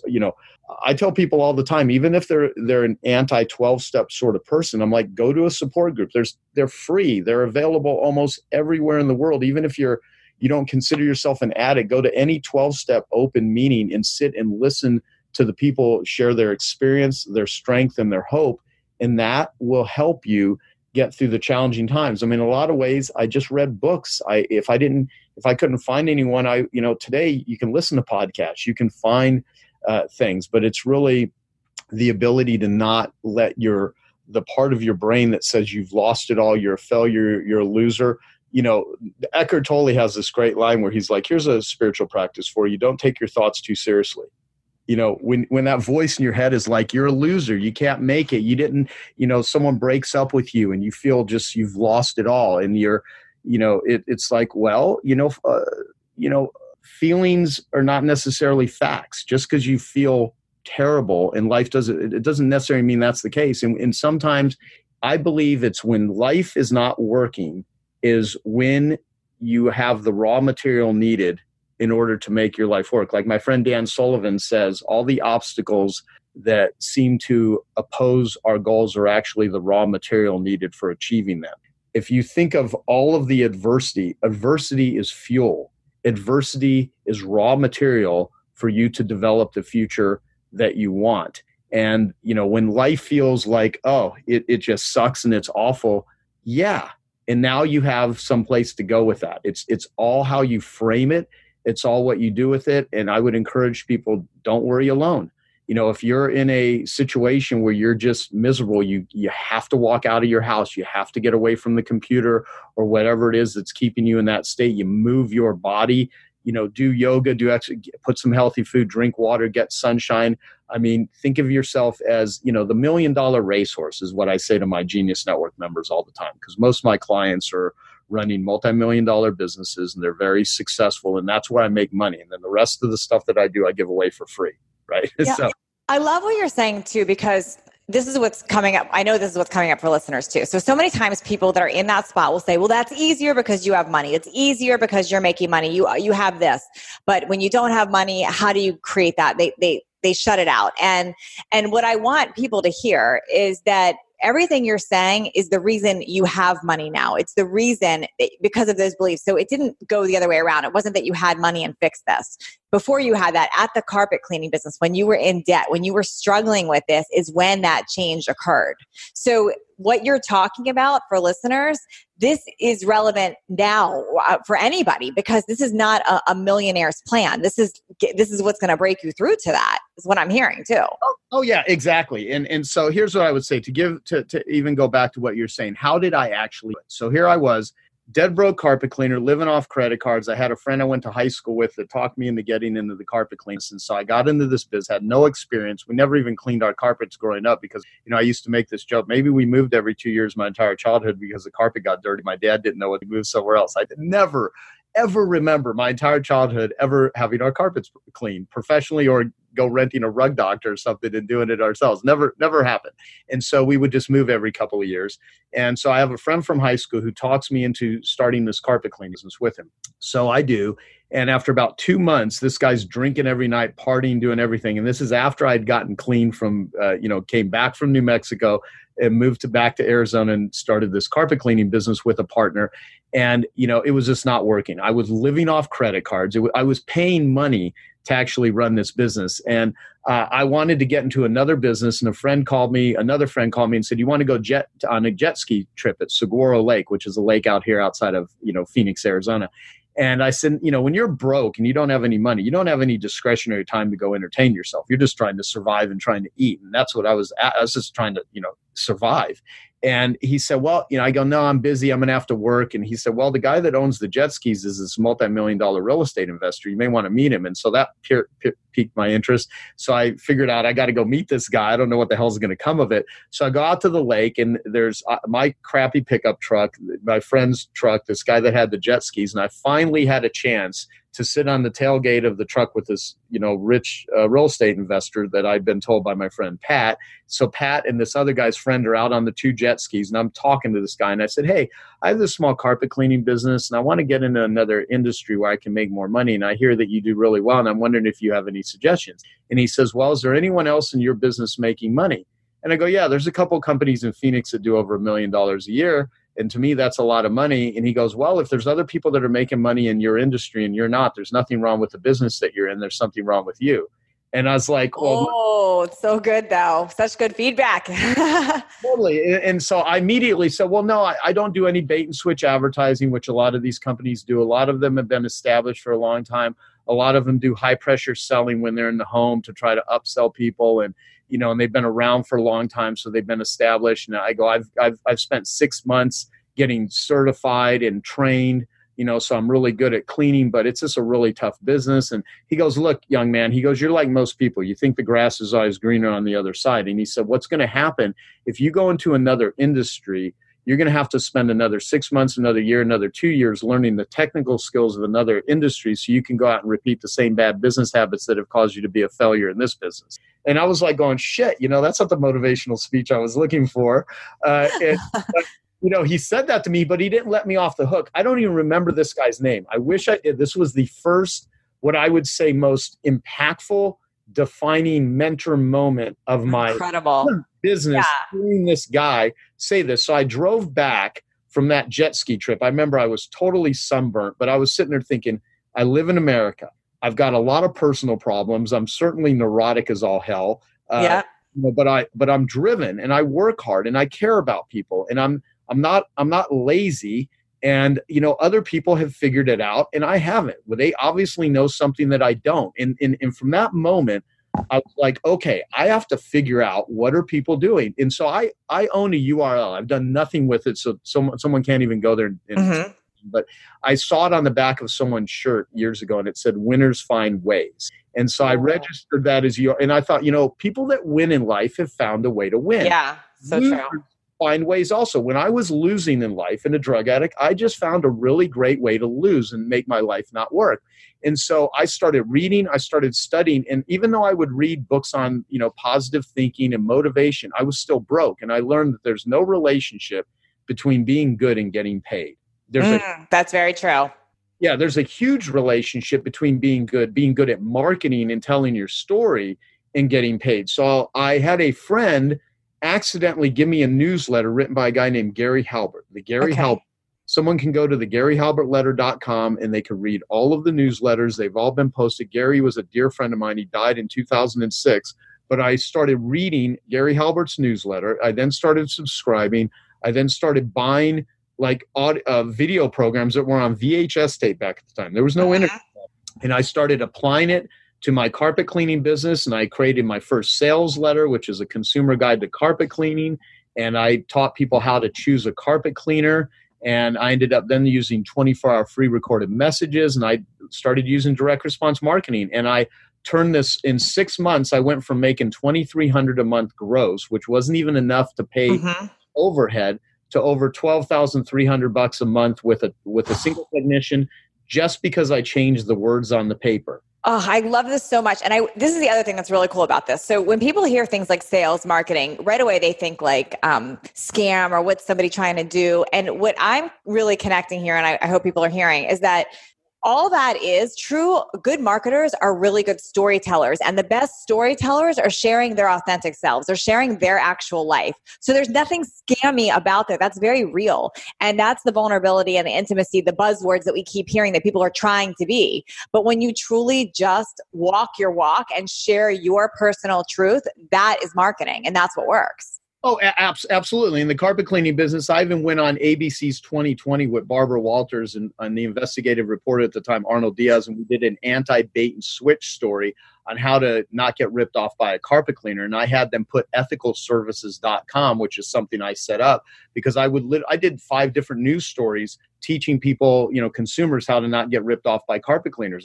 I tell people all the time, even if they're an anti-12-step sort of person, I'm like, go to a support group. They're free. They're available almost everywhere in the world. Even if you don't consider yourself an addict, go to any 12-step open meeting and sit and listen to the people share their experience, their strength, and their hope. And that will help you get through the challenging times. I mean, in a lot of ways, I just read books. If I couldn't find anyone, today you can listen to podcasts, you can find things, but it's really the ability to not let the part of your brain that says you've lost it all, you're a failure, you're a loser. Eckhart Tolle has this great line where he's like, here's a spiritual practice for you. Don't take your thoughts too seriously. When that voice in your head is like, you're a loser, you can't make it, you didn't, someone breaks up with you and you feel just you've lost it all. And it's like, well, feelings are not necessarily facts. Just because you feel terrible and life doesn't necessarily mean that's the case. And sometimes I believe it's when life is not working is when you have the raw material needed in order to make your life work. Like my friend Dan Sullivan says, all the obstacles that seem to oppose our goals are actually the raw material needed for achieving them. If you think of all of the adversity is fuel. Adversity is raw material for you to develop the future that you want. And, when life feels like, it just sucks and it's awful. Yeah. And now you have some place to go with that. It's all how you frame it. It's all what you do with it. And I would encourage people, don't worry alone. If you're in a situation where you're just miserable, you have to walk out of your house. You have to get away from the computer or whatever it is that's keeping you in that state. You move your body, do yoga, put some healthy food, drink water, get sunshine. I mean, think of yourself as, the $1 million racehorse is what I say to my Genius Network members all the time, because most of my clients are running multi-million-dollar businesses and they're very successful, and that's where I make money. And then the rest of the stuff that I do, I give away for free, right? Yeah. So I love what you're saying too, because this is what's coming up. I know this is what's coming up for listeners too. So many times people that are in that spot will say, well, that's easier because you have money. It's easier because you're making money. You have this. But when you don't have money, how do you create that? They shut it out. And what I want people to hear is that everything you're saying is the reason you have money now. It's the reason because of those beliefs. So it didn't go the other way around. It wasn't that you had money and fixed this. Before you had that, at the carpet cleaning business, when you were in debt, when you were struggling with this, is when that change occurred. So what you're talking about for listeners, this is relevant now for anybody, because this is not a millionaire's plan. This is what's going to break you through to that, is what I'm hearing too. Oh yeah, exactly. And so here's what I would say to even go back to what you're saying. How did I actually do it? So here I was, dead broke carpet cleaner, living off credit cards. I had a friend I went to high school with that talked me into getting into the carpet cleaners. And so I got into this biz, had no experience. We never even cleaned our carpets growing up because, I used to make this joke. Maybe we moved every 2 years my entire childhood because the carpet got dirty. My dad didn't know what to move somewhere else. I never, ever remember my entire childhood ever having our carpets cleaned professionally or go renting a rug doctor or something and doing it ourselves. Never happened. And so we would just move every couple of years. And so I have a friend from high school who talks me into starting this carpet cleaning business with him. So I do. And after about 2 months, this guy's drinking every night, partying, doing everything. And this is after I'd gotten clean from, came back from New Mexico and moved back to Arizona and started this carpet cleaning business with a partner. And, it was just not working. I was living off credit cards. I was paying money to actually run this business. And I wanted to get into another business. And another friend called me and said, you want to go on a jet ski trip at Saguaro Lake, which is a lake out here outside of, Phoenix, Arizona. And I said, when you're broke and you don't have any money, you don't have any discretionary time to go entertain yourself. You're just trying to survive and trying to eat. And that's what I was just trying to, survive. And he said, well, I go, no, I'm busy. I'm going to have to work. And he said, well, the guy that owns the jet skis is this multi-million-dollar real estate investor. You may want to meet him. And so that piqued my interest. So I figured out I got to go meet this guy. I don't know what the hell's going to come of it. So I go out to the lake, and there's my crappy pickup truck, my friend's truck, this guy that had the jet skis. And I finally had a chance to sit on the tailgate of the truck with this, rich real estate investor that I'd been told by my friend Pat. So Pat and this other guy's friend are out on the 2 jet skis, and I'm talking to this guy, and I said, hey, I have this small carpet cleaning business, and I want to get into another industry where I can make more money, and I hear that you do really well, and I'm wondering if you have any suggestions. And he says, well, is there anyone else in your business making money? And I go, yeah, there's a couple companies in Phoenix that do over $1 million a year. And to me, that's a lot of money. And he goes, well, if there's other people that are making money in your industry and you're not, there's nothing wrong with the business that you're in. There's something wrong with you. And I was like, well, it's so good though. Such good feedback. Totally. And so I immediately said, well, no, I don't do any bait and switch advertising, which a lot of these companies do. A lot of them have been established for a long time. A lot of them do high pressure selling when they're in the home to try to upsell people. And, and they've been around for a long time. So they've been established. And I go, I've spent 6 months getting certified and trained, so I'm really good at cleaning, but it's just a really tough business. And he goes, look, young man, he goes, you're like most people. You think the grass is always greener on the other side. And he said, what's going to happen if you go into another industry, you're going to have to spend another 6 months, another year, another 2 years learning the technical skills of another industry so you can go out and repeat the same bad business habits that have caused you to be a failure in this business. And I was like going, shit, that's not the motivational speech I was looking for. He said that to me, but he didn't let me off the hook. I don't even remember this guy's name. I wish I did. This was the first, what I would say, most impactful, defining mentor moment of my business, hearing this guy say this. So I drove back from that jet ski trip. I remember I was totally sunburnt, but I was sitting there thinking, I live in America. I've got a lot of personal problems. I'm certainly neurotic as all hell. But I'm driven and I work hard and I care about people and I'm not lazy. And, other people have figured it out and I haven't. Well, they obviously know something that I don't. And from that moment, I was like, okay, I have to figure out what are people doing. And so I own a URL. I've done nothing with it. So someone can't even go there. But I saw it on the back of someone's shirt years ago and it said, winners find ways. And so I registered that as and I thought, people that win in life have found a way to win. Yeah, so true. Find ways also. When I was losing in life and a drug addict, I just found a really great way to lose and make my life not work. And so I started reading, I started studying. And even though I would read books on, positive thinking and motivation, I was still broke. And I learned that there's no relationship between being good and getting paid. That's very true. Yeah, there's a huge relationship between being good at marketing and telling your story and getting paid. So I had a friend accidentally give me a newsletter written by a guy named Gary Halbert. Halbert. Someone can go to the GaryHalbertLetter.com and they can read all of the newsletters. They've all been posted. Gary was a dear friend of mine. He died in 2006. But I started reading Gary Halbert's newsletter. I then started subscribing. I then started buying video programs that were on VHS tape back at the time. There was no internet. And I started applying it to my carpet cleaning business. And I created my first sales letter, which is a consumer guide to carpet cleaning. And I taught people how to choose a carpet cleaner. And I ended up then using 24-hour free recorded messages. And I started using direct response marketing. And I turned this in 6 months. I went from making $2,300 a month gross, which wasn't even enough to pay overhead, to over $12,300 a month with a single technician, just because I changed the words on the paper. Oh, I love this so much. And this is the other thing that's really cool about this. So when people hear things like sales, marketing, right away they think like scam or what's somebody trying to do. And what I'm really connecting here, and I hope people are hearing, is that all that is true. Good marketers are really good storytellers, and the best storytellers are sharing their authentic selves. They're sharing their actual life. So there's nothing scammy about that. That's very real. And that's the vulnerability and the intimacy, the buzzwords that we keep hearing that people are trying to be. But when you truly just walk your walk and share your personal truth, that is marketing, and that's what works. Oh, absolutely. In the carpet cleaning business, I even went on ABC's 2020 with Barbara Walters and the investigative reporter at the time, Arnold Diaz, and we did an anti-bait and switch story on how to not get ripped off by a carpet cleaner. And I had them put ethicalservices.com, which is something I set up because I did 5 different news stories teaching people, consumers how to not get ripped off by carpet cleaners.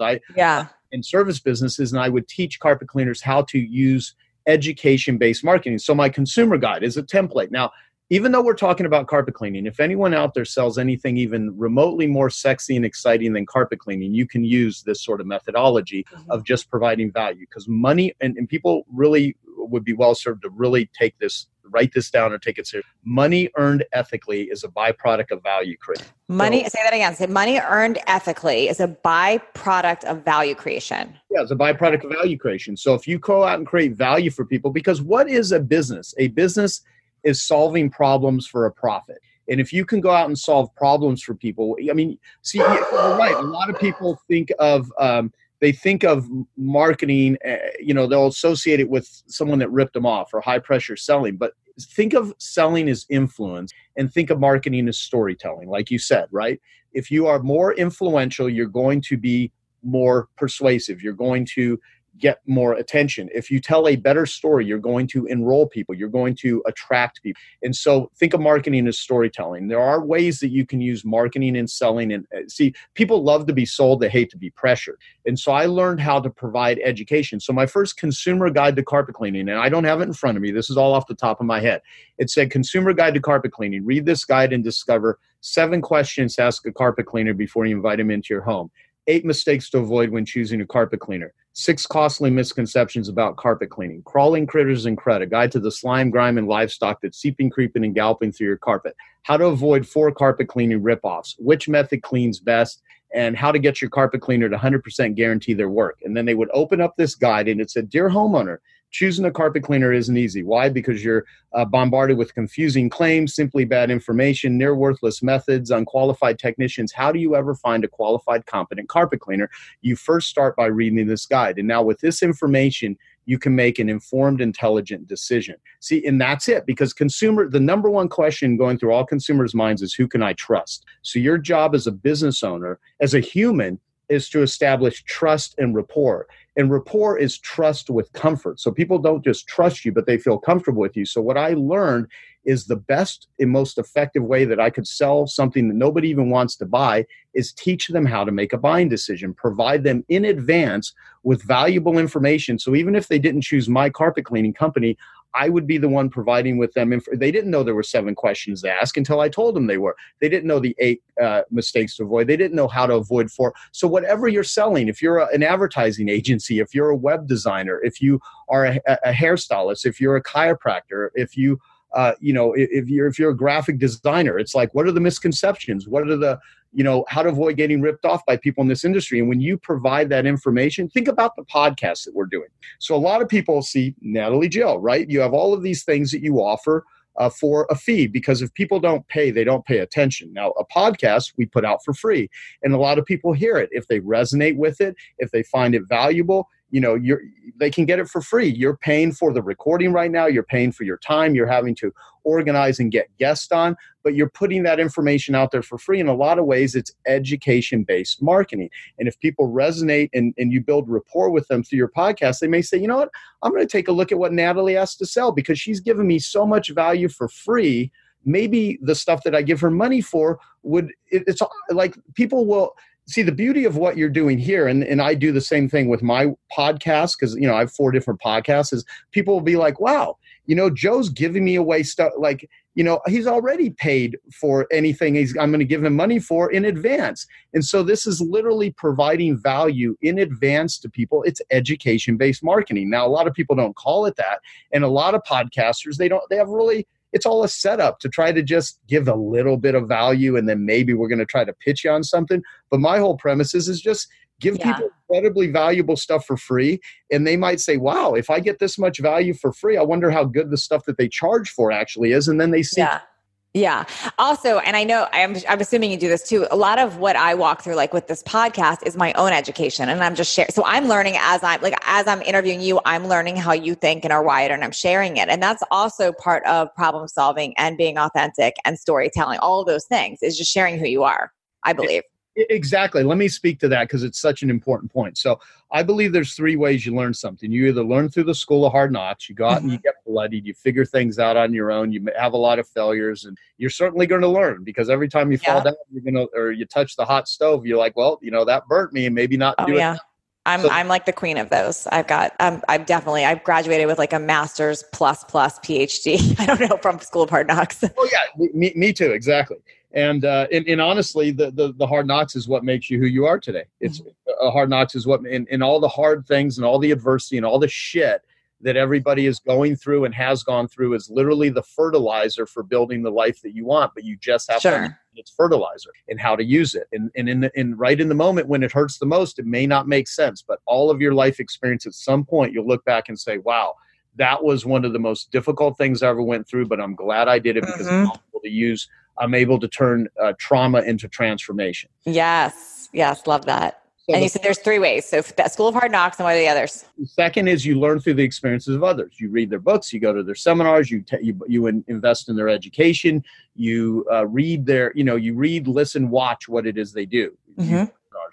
In service businesses, and I would teach carpet cleaners how to use education-based marketing. So my consumer guide is a template. Now, even though we're talking about carpet cleaning, if anyone out there sells anything even remotely more sexy and exciting than carpet cleaning, you can use this sort of methodology of just providing value, because money, and people really would be well served to really write this down or take it serious. Money earned ethically is a byproduct of value creation. Say that again. Say money earned ethically is a byproduct of value creation. Yeah, it's a byproduct of value creation. So if you go out and create value for people, because what is a business? A business is solving problems for a profit. And if you can go out and solve problems for people, you're right. A lot of people think of marketing, they'll associate it with someone that ripped them off or high pressure selling. But think of selling as influence and think of marketing as storytelling, like you said, right? If you are more influential, you're going to be more persuasive. You're going to get more attention. If you tell a better story, you're going to enroll people. You're going to attract people. And so think of marketing as storytelling. There are ways that you can use marketing and selling. And see, people love to be sold. They hate to be pressured. And so I learned how to provide education. So my first consumer guide to carpet cleaning, and I don't have it in front of me. This is all off the top of my head. It said consumer guide to carpet cleaning. Read this guide and discover 7 questions to ask a carpet cleaner before you invite him into your home. 8 mistakes to avoid when choosing a carpet cleaner. 6 costly misconceptions about carpet cleaning. Crawling critters and crud, a guide to the slime, grime, and livestock that's seeping, creeping, and galloping through your carpet. How to avoid 4 carpet cleaning ripoffs. Which method cleans best, and how to get your carpet cleaner to 100% guarantee their work. And then they would open up this guide, and it said, "Dear homeowner, choosing a carpet cleaner isn't easy. Why? Because you're bombarded with confusing claims, simply bad information, near worthless methods, unqualified technicians. How do you ever find a qualified, competent carpet cleaner? You first start by reading this guide. And now with this information, you can make an informed, intelligent decision." See, and that's it, because the number one question going through all consumers' minds is, who can I trust? So your job as a business owner, as a human, is to establish trust and rapport. And rapport is trust with comfort. So people don't just trust you, but they feel comfortable with you. So what I learned is the best and most effective way that I could sell something that nobody even wants to buy is teach them how to make a buying decision, provide them in advance with valuable information. So even if they didn't choose my carpet cleaning company, I would be the one providing with them. They didn't know there were 7 questions to ask until I told them they were. They didn't know the 8 mistakes to avoid. They didn't know how to avoid 4. So whatever you're selling, if you're an advertising agency, if you're a web designer, if you are a hairstylist, if you're a chiropractor, if you if you're a graphic designer, it's like, what are the misconceptions? What are the, how to avoid getting ripped off by people in this industry? And when you provide that information, think about the podcast that we're doing. So a lot of people see Natalie Jill, right? You have all of these things that you offer for a fee, because if people don't pay, they don't pay attention. Now, a podcast we put out for free, and a lot of people hear it. If they resonate with it, if they find it valuable, they can get it for free. You're paying for the recording right now. You're paying for your time. You're having to organize and get guests on, but you're putting that information out there for free. In a lot of ways, it's education-based marketing. And if people resonate and you build rapport with them through your podcast, they may say, you know what, I'm going to take a look at what Natalie has to sell, because she's given me so much value for free. Maybe the stuff that I give her money for it's like people will see the beauty of what you're doing here. And I do the same thing with my podcast, because, I have 4 different podcasts, is people will be like, wow, Joe's giving me away stuff. Like, he's already paid for anything I'm going to give him money for in advance. And so this is literally providing value in advance to people. It's education-based marketing. Now, a lot of people don't call it that. And a lot of podcasters, it's all a setup to try to just give a little bit of value, and then maybe we're going to try to pitch you on something. But my whole premise is just give people incredibly valuable stuff for free. And they might say, wow, if I get this much value for free, I wonder how good the stuff that they charge for actually is. And then they see Yeah. Also, and I know I'm assuming you do this too. A lot of what I walk through, like with this podcast, is my own education, and I'm just sharing. So I'm learning as I'm interviewing you, I'm learning how you think and are wired, and I'm sharing it. And that's also part of problem solving and being authentic and storytelling. All of those things is just sharing who you are, I believe. Exactly. Let me speak to that because it's such an important point. So I believe there's three ways you learn something. You either learn through the school of hard knocks, you go out and you get bloodied, you figure things out on your own, you have a lot of failures, and you're certainly going to learn because every time you fall down, or you touch the hot stove, you're like, well, that burnt me and maybe not do it. I'm like the queen of those. I've graduated with like a master's plus PhD. I don't know, from school of hard knocks. Oh yeah, me too. Exactly. And honestly, the hard knocks is what makes you who you are today. It's hard knocks is what, in all the hard things and all the adversity and all the shit that everybody is going through and has gone through is literally the fertilizer for building the life that you want. But you just have to understand its fertilizer and how to use it. And right in the moment when it hurts the most, it may not make sense. But all of your life experience, at some point, you'll look back and say, wow, that was one of the most difficult things I ever went through. But I'm glad I did it because I'm able to turn trauma into transformation. Yes. Love that. So and you said there's three ways. So that school of hard knocks, and what are the others? The second is you learn through the experiences of others. You read their books, you go to their seminars, you invest in their education, you read you read, listen, watch what it is they do. Seminars,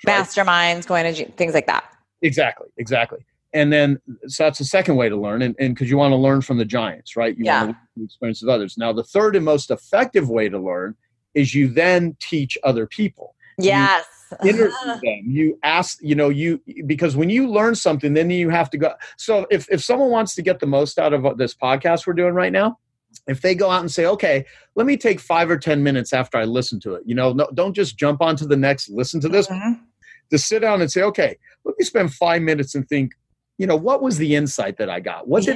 right? Masterminds, going to things like that. Exactly. And then, so that's the second way to learn. And because you want to learn from the giants, right? You want to learn from the experience of others. Now, the third and most effective way to learn is you then teach other people. Yes. You interview them. You ask, because when you learn something, then you have to go. So if someone wants to get the most out of this podcast we're doing right now, if they go out and say, okay, let me take 5 or 10 minutes after I listen to it, don't just jump onto the next, listen to this, to sit down and say, okay, let me spend 5 minutes and think, what was the insight that I got? What's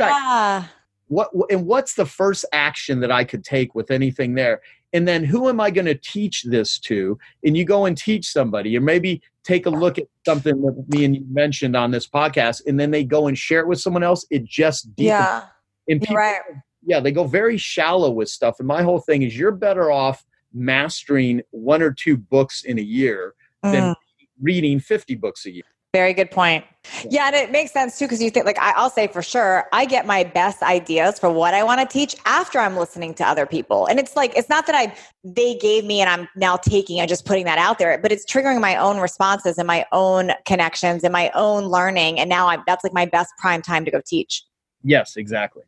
the first action that I could take with anything there? And then who am I going to teach this to? And you go and teach somebody, or maybe take a look at something that me and you mentioned on this podcast, and then they go and share it with someone else. It just deepens. Yeah. And people, they go very shallow with stuff. And my whole thing is, you're better off mastering 1 or 2 books in a year than reading 50 books a year. Very good point. Yeah, and it makes sense too, because you think, I'll say for sure, I get my best ideas for what I want to teach after I'm listening to other people. And it's not that they gave me and I'm now taking and just putting that out there, but it's triggering my own responses and my own connections and my own learning. And now that's like my best prime time to go teach. Yes, exactly.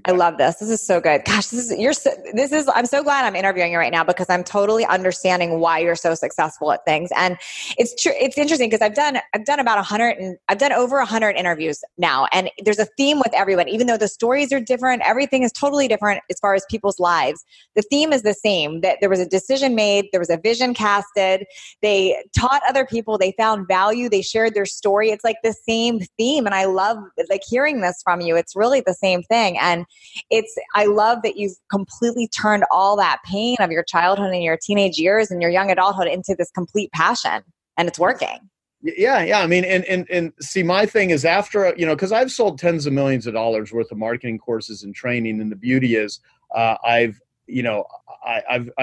I love this. This is so good. Gosh, I'm so glad I'm interviewing you right now, because I'm totally understanding why you're so successful at things. And it's true. It's interesting because I've done over 100 interviews now, and there's a theme with everyone. Even though the stories are different, everything is totally different as far as people's lives. The theme is the same, that there was a decision made, there was a vision casted, they taught other people, they found value, they shared their story. It's like the same theme. And I love hearing this from you. It's really the same thing. And I love that you've completely turned all that pain of your childhood and your teenage years and your young adulthood into this complete passion, and it's working. Yeah. I mean, and see, my thing is after, because I've sold tens of millions of dollars worth of marketing courses and training. And the beauty is I've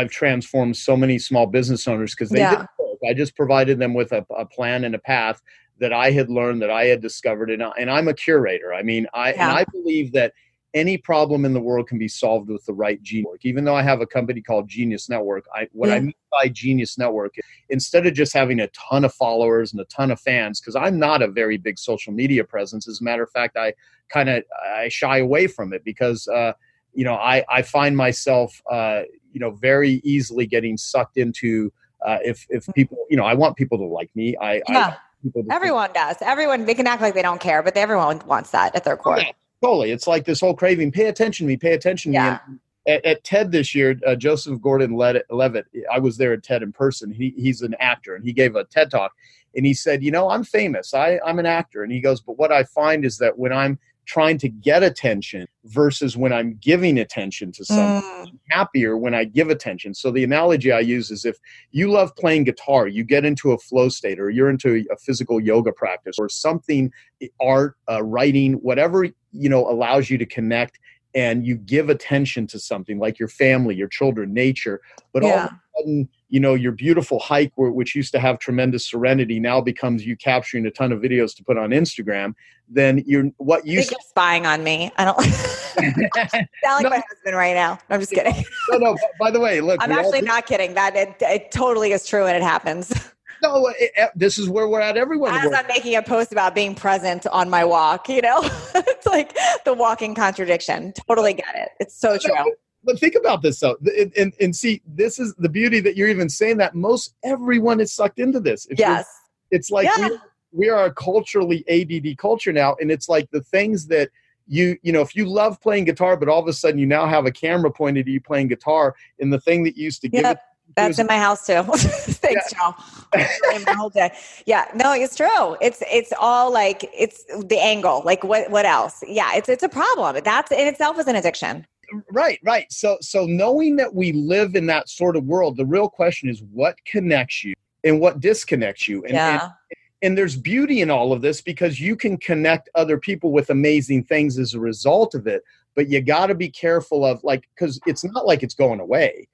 transformed so many small business owners because they didn't work. I just provided them with a plan and a path that I had learned, that I had discovered. And I'm a curator. I mean, and I believe that any problem in the world can be solved with the right genius network. Even though I have a company called Genius Network, what I mean by Genius Network, instead of just having a ton of followers and a ton of fans, because I'm not a very big social media presence. As a matter of fact, I shy away from it because, I find myself, very easily getting sucked into, if people, I want people to like me. Everyone does. Everyone, they can act like they don't care, but everyone wants that at their core. Yeah. Totally. It's like this whole craving, pay attention to me, pay attention to me. And at TED this year, Joseph Gordon-Levitt, I was there at TED in person. He's an actor, and he gave a TED talk. And he said, I'm famous. I'm an actor. And he goes, but what I find is that when I'm trying to get attention versus when I'm giving attention to something, I'm happier when I give attention. So the analogy I use is, if you love playing guitar, you get into a flow state, or you're into a physical yoga practice or something, art, writing, whatever, allows you to connect and you give attention to something like your family, your children, nature, but all of a sudden, your beautiful hike, which used to have tremendous serenity, now becomes you capturing a ton of videos to put on Instagram, then you're spying on me. I don't sound like my husband right now. I'm just kidding. No, by the way, look. I'm actually not kidding. That it totally is true and it happens. No, this is where we're at. Everyone. As I'm making a post about being present on my walk, it's like the walking contradiction. Totally get it. It's so true. But think about this though, and see, this is the beauty that you're even saying that most everyone is sucked into this. It's like we are a culturally ADD culture now, and it's like the things that if you love playing guitar, but all of a sudden you now have a camera pointed at you playing guitar, and the thing that you used to give it. That's in my house too. Thanks, Joe. My whole day. Yeah, no, it's true. It's all like it's the angle. Like what else? Yeah, it's a problem. That's in itself is an addiction. Right. So knowing that we live in that sort of world, the real question is what connects you and what disconnects you. And there's beauty in all of this because you can connect other people with amazing things as a result of it. But you got to be careful of because it's not like it's going away.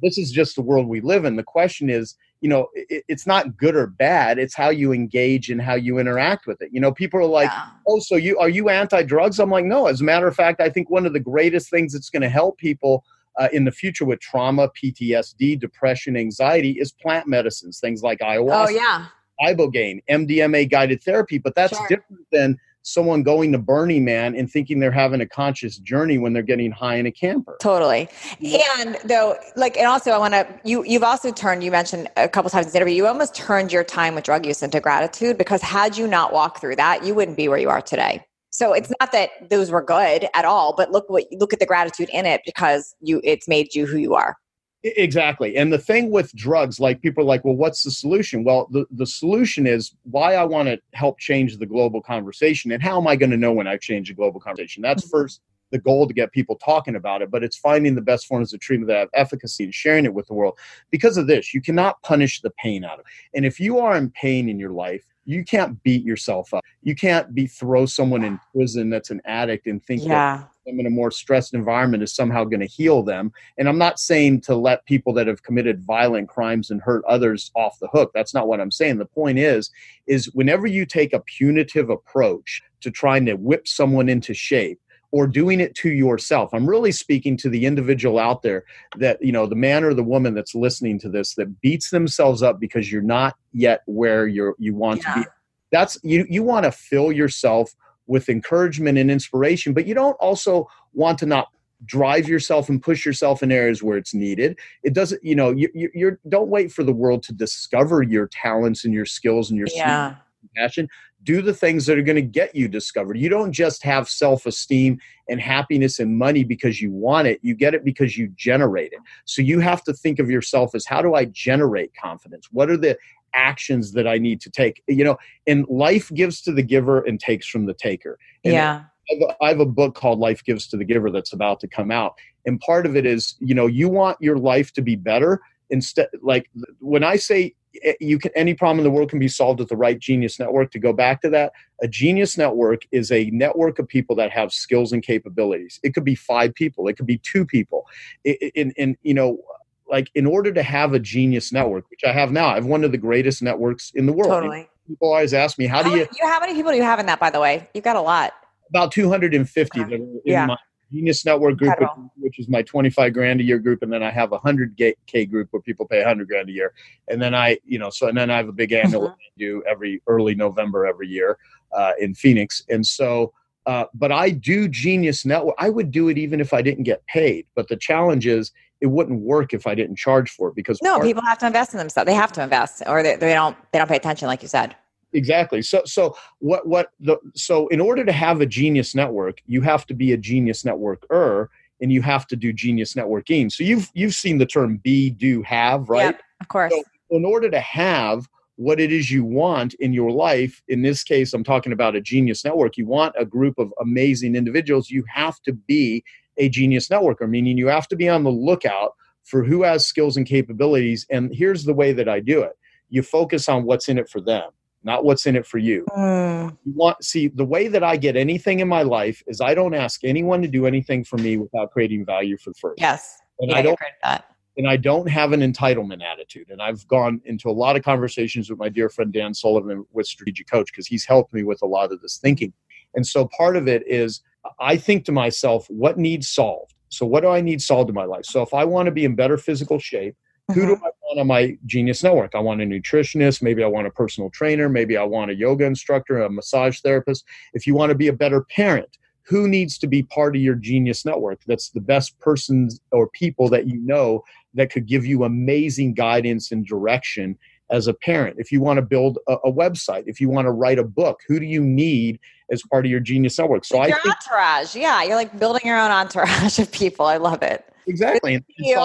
This is just the world we live in. The question is, it's not good or bad. It's how you engage and how you interact with it. People are like, oh, so are you anti-drugs? I'm like, no. As a matter of fact, I think one of the greatest things that's going to help people in the future with trauma, PTSD, depression, anxiety is plant medicines, things like ayahuasca, ibogaine, MDMA guided therapy. But that's different than someone going to Burning Man and thinking they're having a conscious journey when they're getting high in a camper. Totally. And though, and also I want to, you've also turned, you mentioned a couple times in this interview, you almost turned your time with drug use into gratitude, because had you not walked through that, you wouldn't be where you are today. So it's not that those were good at all, but look at the gratitude in it, because it's made you who you are. Exactly. And the thing with drugs, people are like, well, what's the solution? Well, the solution is why I want to help change the global conversation. And how am I going to know when I've changed the global conversation? That's first the goal, to get people talking about it, but it's finding the best forms of treatment that have efficacy and sharing it with the world. Because of this, you cannot punish the pain out of it. And if you are in pain in your life, you can't beat yourself up. You can't throw someone in prison that's an addict and think that them in a more stressed environment is somehow going to heal them. And I'm not saying to let people that have committed violent crimes and hurt others off the hook. That's not what I'm saying. The point is whenever you take a punitive approach to trying to whip someone into shape, or doing it to yourself. I'm really speaking to the individual out there that, the man or the woman that's listening to this, that beats themselves up because you're not yet where you want to be. That's you want to fill yourself with encouragement and inspiration, but you don't also want to not drive yourself and push yourself in areas where it's needed. It doesn't, you don't wait for the world to discover your talents and your skills and your passion. Do the things that are going to get you discovered. You don't just have self-esteem and happiness and money because you want it. You get it because you generate it. So you have to think of yourself as, how do I generate confidence? What are the actions that I need to take? And life gives to the giver and takes from the taker. And I have a book called Life Gives to the Giver that's about to come out. And part of it is, you want your life to be better. Instead, when I say any problem in the world can be solved with the right Genius Network, to go back to that, a Genius Network is a network of people that have skills and capabilities. It could be 5 people. It could be 2 people. In order to have a Genius Network, which I have now, I have one of the greatest networks in the world. Totally. People always ask me, how many people do you have in that, by the way? You've got a lot. About 250 that are in my Genius Network group, which is my $25,000 a year group, and then I have a $100K group where people pay $100,000 a year, and then I have a big annual I do every early November every year in Phoenix, and so. But I do Genius Network. I would do it even if I didn't get paid. But the challenge is, it wouldn't work if I didn't charge for it, because people have to invest in themselves. They have to invest, or they don't pay attention, like you said. Exactly. So in order to have a Genius Network, you have to be a Genius Networker, and you have to do Genius Networking. So you've seen the term be, do, have, right? Yep, of course. So in order to have what it is you want in your life, in this case, I'm talking about a Genius Network. You want a group of amazing individuals. You have to be a Genius Networker, meaning you have to be on the lookout for who has skills and capabilities. And here's the way that I do it. You focus on what's in it for them. not what's in it for you. See, the way that I get anything in my life is I don't ask anyone to do anything for me without creating value for the first. Yes. And I don't have an entitlement attitude. And I've gone into a lot of conversations with my dear friend Dan Sullivan with Strategic Coach, because he's helped me with a lot of this thinking. And so part of it is I think to myself, what needs solved? So what do I need solved in my life? So if I want to be in better physical shape, who do I want on my Genius Network? I want a nutritionist. Maybe I want a personal trainer. Maybe I want a yoga instructor, a massage therapist. If you want to be a better parent, who needs to be part of your Genius Network? That's the best persons or people that you know that could give you amazing guidance and direction as a parent. If you want to build a website, if you want to write a book, who do you need as part of your Genius Network? So your entourage. Yeah, you're like building your own entourage of people. I love it. Exactly. And your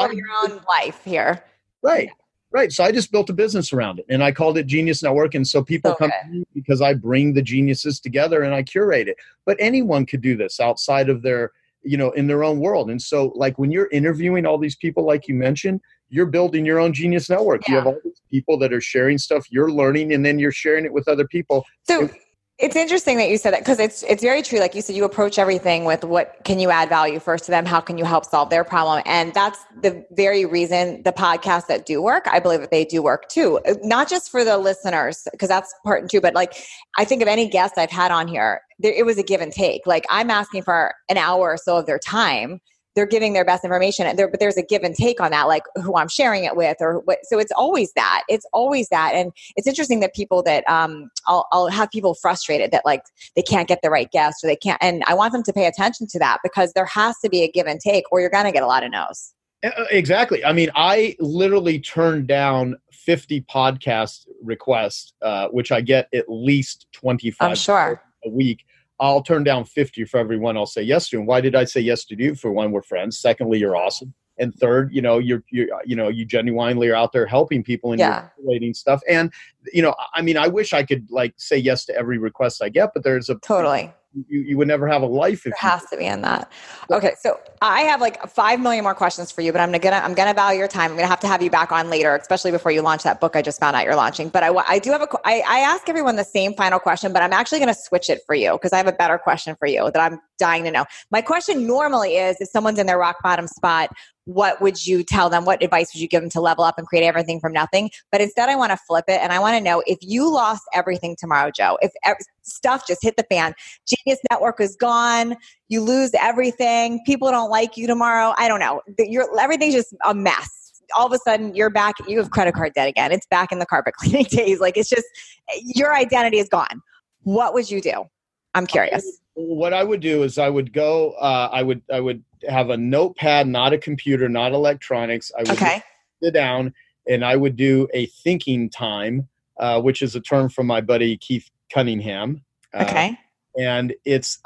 own life here. Right. Right. So I just built a business around it, and I called it Genius Network. And so people come to me because I bring the geniuses together and I curate it. But anyone could do this outside of their, in their own world. And so like when you're interviewing all these people, like you mentioned, you're building your own Genius Network. Yeah. You have all these people that are sharing stuff you're learning, and then you're sharing it with other people. So it's interesting that you said that, because it's very true. Like you said, you approach everything with what can you add value first to them? How can you help solve their problem? And that's the very reason the podcasts that do work, I believe that they do work too. Not just for the listeners, because that's part two, but like I think of any guest I've had on here, it was a give and take. Like I'm asking for an hour or so of their time. They're giving their best information, but there's a give and take on that, like who I'm sharing it with or what. So it's always that. And it's interesting that people that, I'll have people frustrated that like they can't get the right guest or they can't. And I want them to pay attention to that, because there has to be a give and take or you're going to get a lot of no's. Exactly. I mean, I literally turned down 50 podcast requests, which I get at least 25 I'm sure. a week. I'll turn down 50 for every one I'll say yes to. And why did I say yes to you? For one, we're friends. Secondly, you're awesome. And third, you genuinely are out there helping people and you're creating stuff. And, I mean, I wish I could like say yes to every request I get, but there's totally. You would never have a life. There has to be in that. Okay. So I have like 5 million more questions for you, but I'm going to value your time. I'm going to have you back on later, especially before you launch that book I just found out you're launching. But I do have I ask everyone the same final question, but I'm actually going to switch it for you because I have a better question for you that I'm dying to know. My question normally is, if someone's in their rock bottom spot, what would you tell them? What advice would you give them to level up and create everything from nothing? But instead, I want to flip it. And I want to know, if you lost everything tomorrow, Joe, if stuff just hit the fan, Genius Network is gone, you lose everything, people don't like you tomorrow, I don't know, everything's just a mess. All of a sudden, you're back, you have credit card debt again. It's back in the carpet cleaning days. Like, it's just, your identity is gone. What would you do? I'm curious. What I would do is I would go, I would have a notepad, not a computer, not electronics. I would sit down and I would do a thinking time, which is a term from my buddy Keith Cunningham. And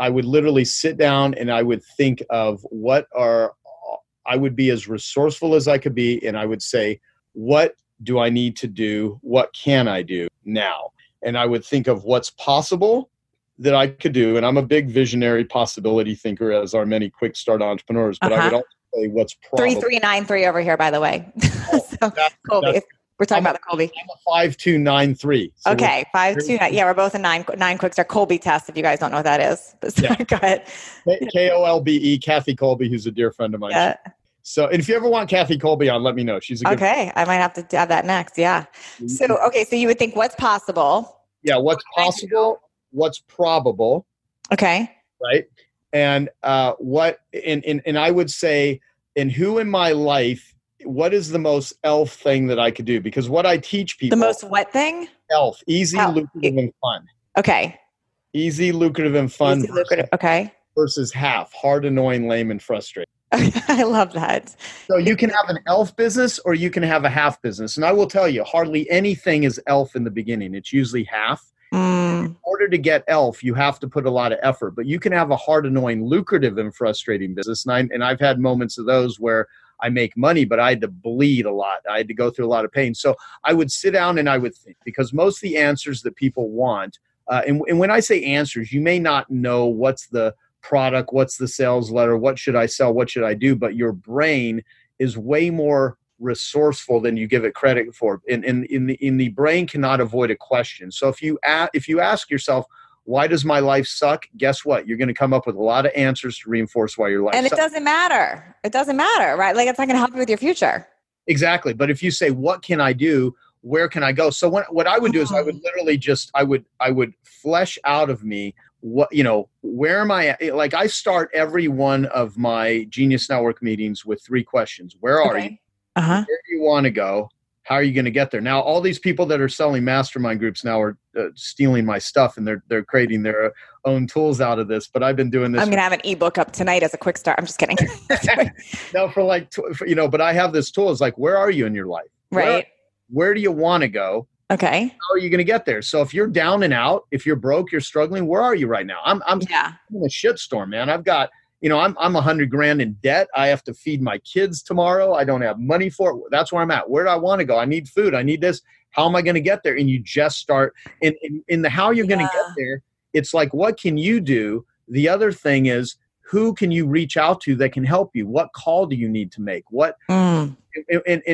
I would literally sit down and I would think of I would be as resourceful as I could be. And I would say, what do I need to do? What can I do now? And I would think of what's possible that I could do. And I'm a big visionary possibility thinker, as are many quick start entrepreneurs, but I would also say what's probable. 3393 over here, by the way. Colby. We're talking about the Colby. I'm a 5293. So okay, 529. Yeah, we're both a 9 quick start Colby test, if you guys don't know what that is. But go ahead. Kolbe, Kathy Colby, who's a dear friend of mine. Yeah. So, and if you ever want Kathy Colby on, let me know. She's a good friend. I might have to have that next. Yeah. So, so you would think what's possible. Yeah, what's possible, what's probable. Okay. Right. And I would say, and who in my life, what is the most elf thing that I could do? Because what I teach people. The most what thing? Elf. Easy, lucrative, and fun. Okay. Easy, lucrative, and fun. Easy, lucrative. Okay. Versus half. Hard, annoying, lame, and frustrating. I love that. So you can have an elf business or you can have a half business. And I will tell you, hardly anything is elf in the beginning. It's usually half. In order to get elf, you have to put a lot of effort. But you can have a hard, annoying, lucrative, and frustrating business. And I've had moments of those where I make money, but I had to bleed a lot. I had to go through a lot of pain. So I would sit down and I would think, because most of the answers that people want, and when I say answers, you may not know what's the product, what's the sales letter, what should I sell, what should I do, but your brain is way more resourceful than you give it credit for. In the brain cannot avoid a question. So if you ask yourself, why does my life suck? Guess what? You're going to come up with a lot of answers to reinforce why your life sucks. And it doesn't matter. It doesn't matter, right? Like, it's not going to help you with your future. Exactly. But if you say, what can I do? Where can I go? So what I would do is I would literally I would flesh out of me where am I at? Like, I start every one of my Genius Network meetings with 3 questions. Where are you? Where do you want to go? How are you going to get there? Now, all these people that are selling mastermind groups now are stealing my stuff, and they're creating their own tools out of this. But I've been doing this. I'm going to have an ebook up tonight as a quick start. I'm just kidding. No, but I have this tool. It's like, where are you in your life? Right. Where do you want to go? Okay. How are you going to get there? So if you're down and out, if you're broke, you're struggling, where are you right now? I'm in a shitstorm, man. I've got, I'm $100,000 in debt. I have to feed my kids tomorrow. I don't have money for it. That's where I'm at. Where do I want to go? I need food. I need this. How am I going to get there? And you just start in the how you're going to get there. It's like, what can you do? The other thing is, who can you reach out to that can help you? What call do you need to make? And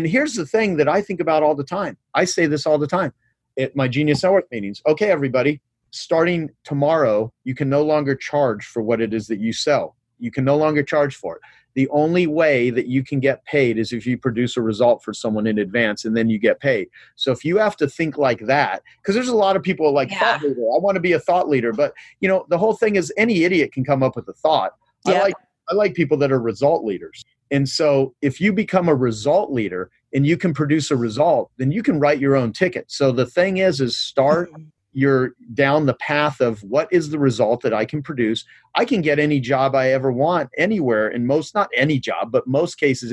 here's the thing that I think about all the time. I say this all the time at my Genius Network meetings. Okay, everybody, starting tomorrow, you can no longer charge for what it is that you sell. You can no longer charge for it. The only way that you can get paid is if you produce a result for someone in advance, and then you get paid. So if you have to think like that, because there's a lot of people like, thought leader, I want to be a thought leader. But, the whole thing is, any idiot can come up with a thought. I like people that are result leaders. And so if you become a result leader and you can produce a result, then you can write your own ticket. So the thing is start you're down the path of, what is the result that I can produce? I can get any job I ever want anywhere, and not any job, but most cases,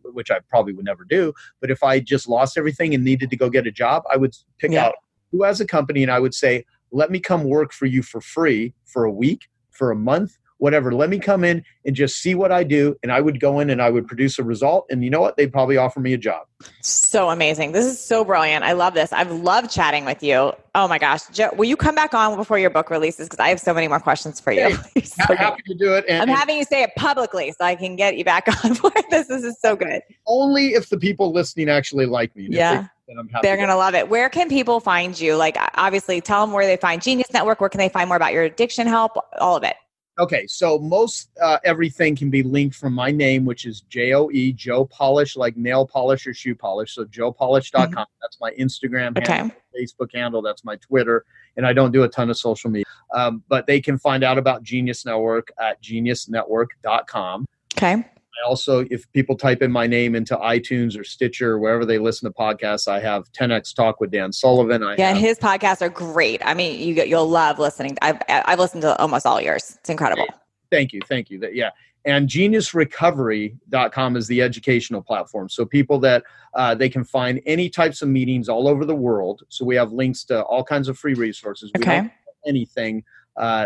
which I probably would never do, but if I just lost everything and needed to go get a job, I would pick out who has a company, and I would say, let me come work for you for free for a week, for a month, whatever. Let me come in and just see what I do. And I would go in and I would produce a result. And you know what? They'd probably offer me a job. So amazing. This is so brilliant. I love this. I've loved chatting with you. Oh my gosh. Joe, will you come back on before your book releases? Because I have so many more questions for you. Hey, so happy to do it. I'm having you say it publicly so I can get you back on for this. This is so good. Only if the people listening actually like me. Yeah. They're going to love it. Where can people find you? Like, obviously, tell them where they find Genius Network. Where can they find more about your addiction help? All of it. Okay, so most everything can be linked from my name, which is J-O-E, Joe Polish, like nail polish or shoe polish. So joepolish.com. That's my Instagram handle, Facebook handle. That's my Twitter. And I don't do a ton of social media. But they can find out about Genius Network at geniusnetwork.com. Okay. I also, if people type in my name into iTunes or Stitcher or wherever they listen to podcasts, I have 10X Talk with Dan Sullivan. His podcasts are great. I mean, you'll love listening. I've listened to almost all yours. It's incredible. Thank you. And geniusrecovery.com is the educational platform. So people that they can find any types of meetings all over the world. So we have links to all kinds of free resources. We don't have anything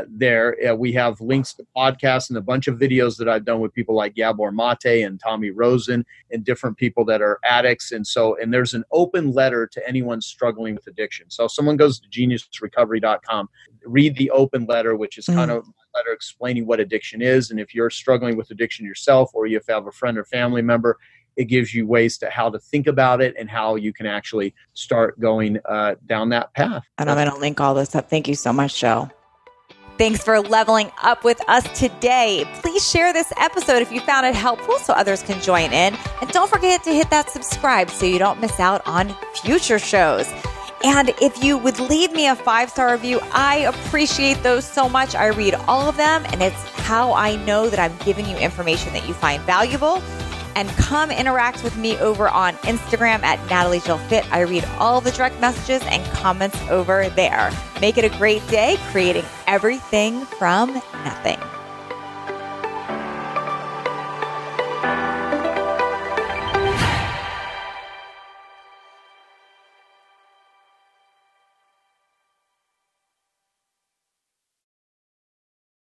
there. We have links to podcasts and a bunch of videos that I've done with people like Gabor Mate and Tommy Rosen and different people that are addicts. And there's an open letter to anyone struggling with addiction. So if someone goes to geniusrecovery.com, read the open letter, which is kind of a letter explaining what addiction is. And if you're struggling with addiction yourself, or you have a friend or family member, it gives you ways to how to think about it and how you can actually start going down that path. And I'm going to link all this up. Thank you so much, Joe. Thanks for leveling up with us today. Please share this episode if you found it helpful so others can join in. And don't forget to hit that subscribe so you don't miss out on future shows. And if you would leave me a 5-star review, I appreciate those so much. I read all of them, and it's how I know that I'm giving you information that you find valuable. And come interact with me over on Instagram at NatalieJillFit. I read all the direct messages and comments over there. Make it a great day, creating everything from nothing.